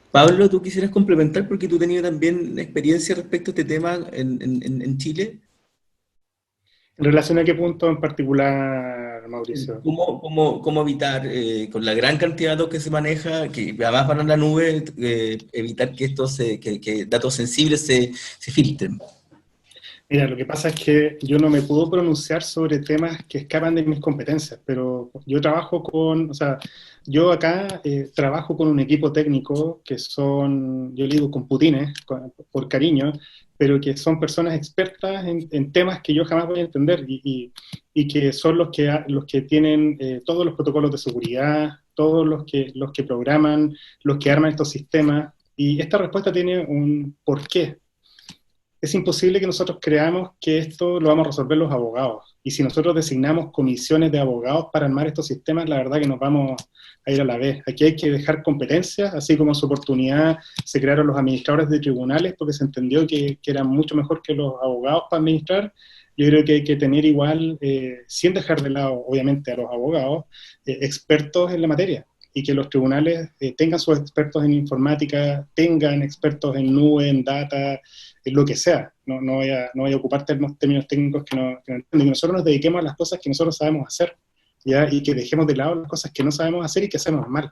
Pablo, ¿tú quisieras complementar porque tú has tenido también experiencia respecto a este tema en Chile? ¿En relación a qué punto en particular, Mauricio? ¿Cómo evitar, con la gran cantidad de datos que se maneja, que además van a la nube, evitar que datos sensibles se filtren? Mira, lo que pasa es que yo no me puedo pronunciar sobre temas que escapan de mis competencias, pero yo trabajo con, o sea, yo acá trabajo con un equipo técnico que son, yo le digo computines, por cariño, pero que son personas expertas en temas que yo jamás voy a entender y que son los que tienen todos los protocolos de seguridad, todos los que programan, los que arman estos sistemas, y esta respuesta tiene un porqué. Es imposible que nosotros creamos que esto lo vamos a resolver los abogados. Y si nosotros designamos comisiones de abogados para armar estos sistemas, la verdad que nos vamos a ir a la vez. Aquí hay que dejar competencias, así como en su oportunidad se crearon los administradores de tribunales porque se entendió que eran mucho mejor que los abogados para administrar. Yo creo que hay que tener igual, sin dejar de lado, obviamente, a los abogados, expertos en la materia. Y que los tribunales tengan sus expertos en informática, tengan expertos en nube, en data, en lo que sea. No voy a ocupar términos técnicos que no entiendo. Que nosotros nos dediquemos a las cosas que nosotros sabemos hacer, ¿ya? Y que dejemos de lado las cosas que no sabemos hacer y que hacemos mal,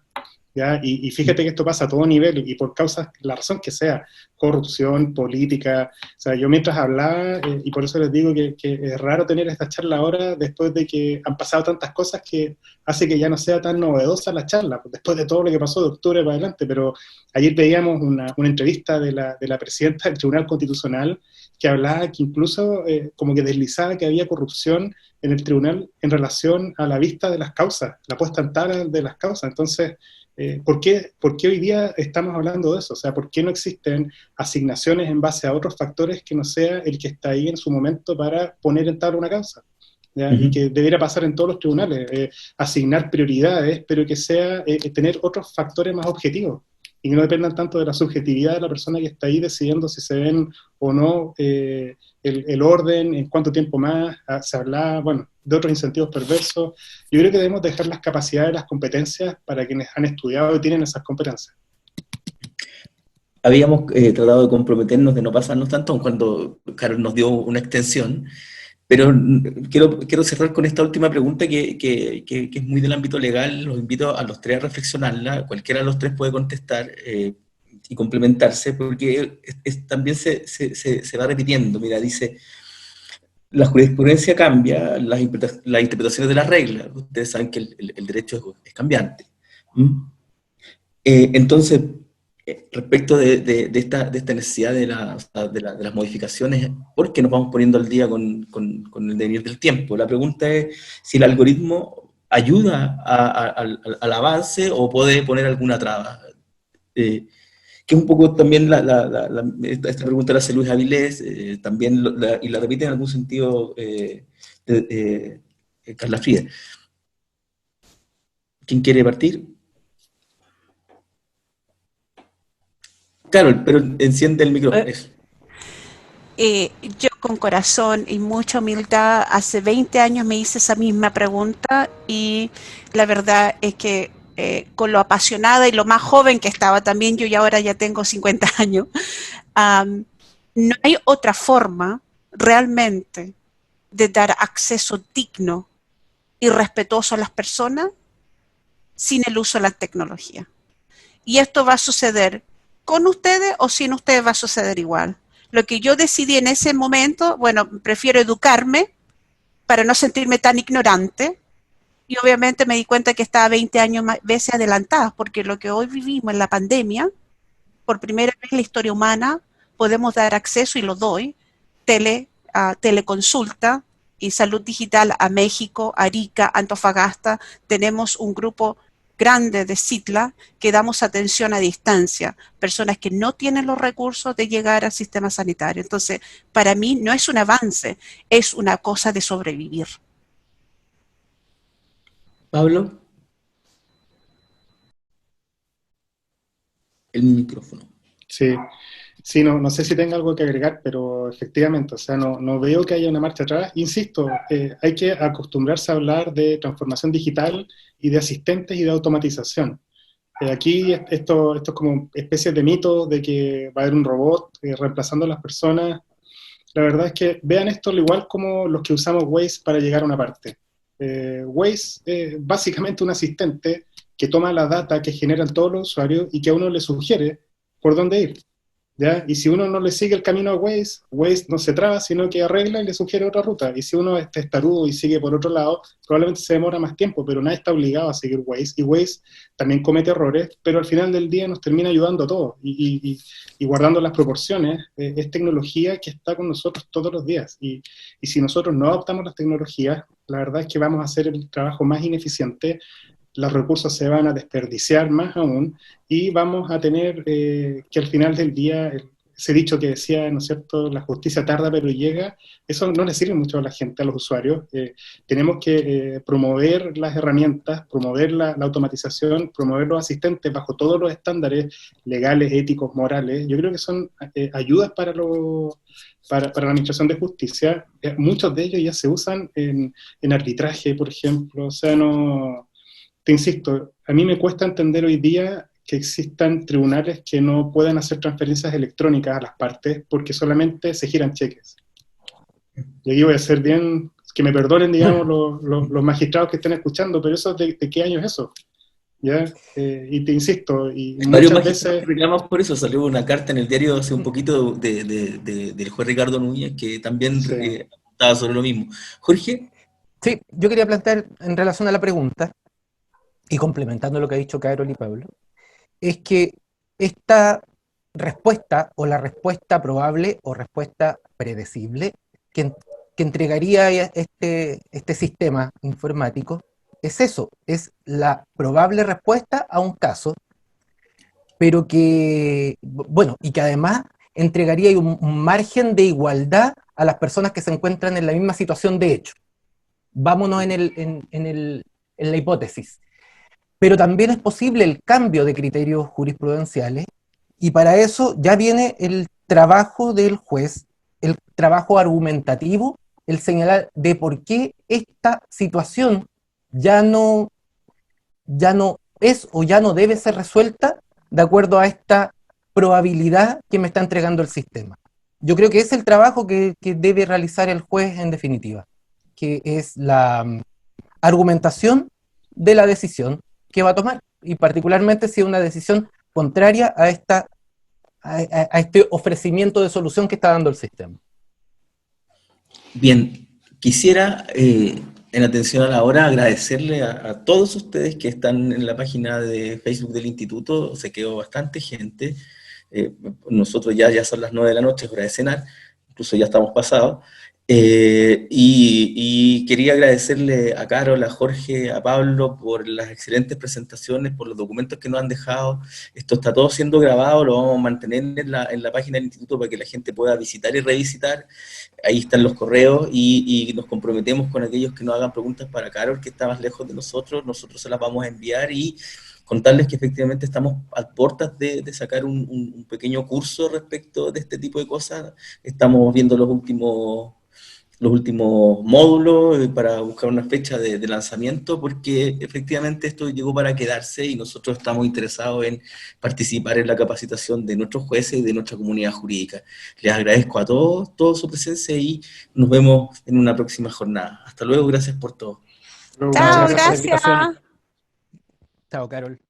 ¿ya? Y fíjate que esto pasa a todo nivel y por causas, la razón que sea, corrupción, política. O sea, yo mientras hablaba, y por eso les digo que es raro tener esta charla ahora después de que han pasado tantas cosas que hace que ya no sea tan novedosa la charla, después de todo lo que pasó de octubre para adelante. Pero ayer veíamos una entrevista de la presidenta del Tribunal Constitucional que hablaba que incluso como que deslizaba que había corrupción en el tribunal en relación a la vista de las causas, la puesta en tabla de las causas. Entonces, ¿por qué hoy día estamos hablando de eso? O sea, ¿por qué no existen asignaciones en base a otros factores que no sea el que está ahí en su momento para poner en tabla una causa? ¿Ya? Y que debería pasar en todos los tribunales, asignar prioridades, pero que sea tener otros factores más objetivos y que no dependan tanto de la subjetividad de la persona que está ahí decidiendo si se ven o no el orden, en cuánto tiempo más. Se habla, bueno, de otros incentivos perversos. Yo creo que debemos dejar las capacidades, las competencias para quienes han estudiado y tienen esas competencias. Habíamos tratado de comprometernos de no pasarnos tanto, aun cuando Carol nos dio una extensión, pero quiero cerrar con esta última pregunta que es muy del ámbito legal. Los invito a los tres a reflexionarla, cualquiera de los tres puede contestar y complementarse, porque también se va repitiendo. Mira, dice, la jurisprudencia cambia, las interpretaciones de las reglas, ustedes saben que el derecho es cambiante. Entonces, respecto de esta necesidad de las modificaciones, porque nos vamos poniendo al día con el devenir del tiempo. La pregunta es si el algoritmo ayuda al avance o puede poner alguna traba. Que es un poco también esta pregunta la hace Luis Avilés, también y la repite en algún sentido Carla Friede. ¿Quién quiere partir? Carol, pero enciende el micrófono. Yo con corazón y mucha humildad, hace 20 años me hice esa misma pregunta y la verdad es que con lo apasionada y lo más joven que estaba también, yo ya ahora ya tengo 50 años, no hay otra forma realmente de dar acceso digno y respetuoso a las personas sin el uso de la tecnología. Y esto va a suceder con ustedes o sin ustedes, va a suceder igual. Lo que yo decidí en ese momento, bueno, prefiero educarme para no sentirme tan ignorante, y obviamente me di cuenta que estaba 20 años veces adelantada, porque lo que hoy vivimos en la pandemia, por primera vez en la historia humana, podemos dar acceso, y lo doy, teleconsulta y salud digital a México, Arica, Antofagasta. Tenemos un grupo grande de CITLA que damos atención a distancia, personas que no tienen los recursos de llegar al sistema sanitario. Entonces, para mí no es un avance, es una cosa de sobrevivir. Pablo, el micrófono. Sí, no sé si tengo algo que agregar, pero efectivamente, o sea, no veo que haya una marcha atrás. Insisto, hay que acostumbrarse a hablar de transformación digital y de asistentes y de automatización. Aquí esto es como especie de mito de que va a haber un robot reemplazando a las personas. La verdad es que vean esto al igual como los que usamos Waze para llegar a una parte. Waze es básicamente un asistente que toma la data que generan todos los usuarios y que a uno le sugiere por dónde ir. ¿ya? Y si uno no le sigue el camino a Waze, Waze no se traba, sino que arregla y le sugiere otra ruta. Y si uno es testarudo y sigue por otro lado, probablemente se demora más tiempo, pero nadie está obligado a seguir Waze. Y Waze también comete errores, pero al final del día nos termina ayudando a todos. Y guardando las proporciones, es tecnología que está con nosotros todos los días. Y si nosotros no adoptamos las tecnologías, la verdad es que vamos a hacer el trabajo más ineficiente, los recursos se van a desperdiciar más aún, y vamos a tener que al final del día, ese dicho que decía, ¿no es cierto?, la justicia tarda pero llega, eso no le sirve mucho a la gente, a los usuarios. Tenemos que promover las herramientas, promover la automatización, promover los asistentes bajo todos los estándares legales, éticos, morales. Yo creo que son ayudas para la administración de justicia. Muchos de ellos ya se usan en arbitraje, por ejemplo. O sea, no... Te insisto, a mí me cuesta entender hoy día que existan tribunales que no puedan hacer transferencias electrónicas a las partes porque solamente se giran cheques. Y aquí voy a ser bien, que me perdonen, digamos, los magistrados que estén escuchando, pero eso, ¿de qué año es eso? ¿Ya? Y te insisto, y muchas veces... reclamamos por eso, salió una carta en el diario hace un poquito del juez Ricardo Núñez, que también apuntaba sobre lo mismo. Jorge. Sí, yo quería plantear en relación a la pregunta, y complementando lo que ha dicho Carol y Pablo, es que esta respuesta, o la respuesta probable o respuesta predecible, que entregaría este sistema informático, es eso, es la probable respuesta a un caso, pero que, bueno, y que además entregaría un margen de igualdad a las personas que se encuentran en la misma situación de hecho. Vámonos en la hipótesis. Pero también es posible el cambio de criterios jurisprudenciales, y para eso ya viene el trabajo del juez, el trabajo argumentativo, el señalar de por qué esta situación ya no es o ya no debe ser resuelta de acuerdo a esta probabilidad que me está entregando el sistema. Yo creo que es el trabajo que debe realizar el juez en definitiva, que es la argumentación de la decisión que va a tomar, y particularmente si es una decisión contraria a este ofrecimiento de solución que está dando el sistema. Bien, quisiera, en atención a la hora, agradecerle a todos ustedes que están en la página de Facebook del Instituto. Se quedó bastante gente. Nosotros ya son las 9 de la noche, es hora de cenar, incluso ya estamos pasados. Y quería agradecerle a Carol, a Jorge, a Pablo por las excelentes presentaciones, por los documentos que nos han dejado. Esto está todo siendo grabado, lo vamos a mantener en la página del Instituto para que la gente pueda visitar y revisitar. Ahí están los correos, y nos comprometemos con aquellos que nos hagan preguntas para Carol, que está más lejos de nosotros se las vamos a enviar, y contarles que efectivamente estamos a puertas de sacar un pequeño curso respecto de este tipo de cosas. Estamos viendo los últimos módulos para buscar una fecha de lanzamiento, porque efectivamente esto llegó para quedarse y nosotros estamos interesados en participar en la capacitación de nuestros jueces y de nuestra comunidad jurídica. Les agradezco a todos su presencia y nos vemos en una próxima jornada. Hasta luego, gracias por todo. Chao, gracias. Chao, Carol.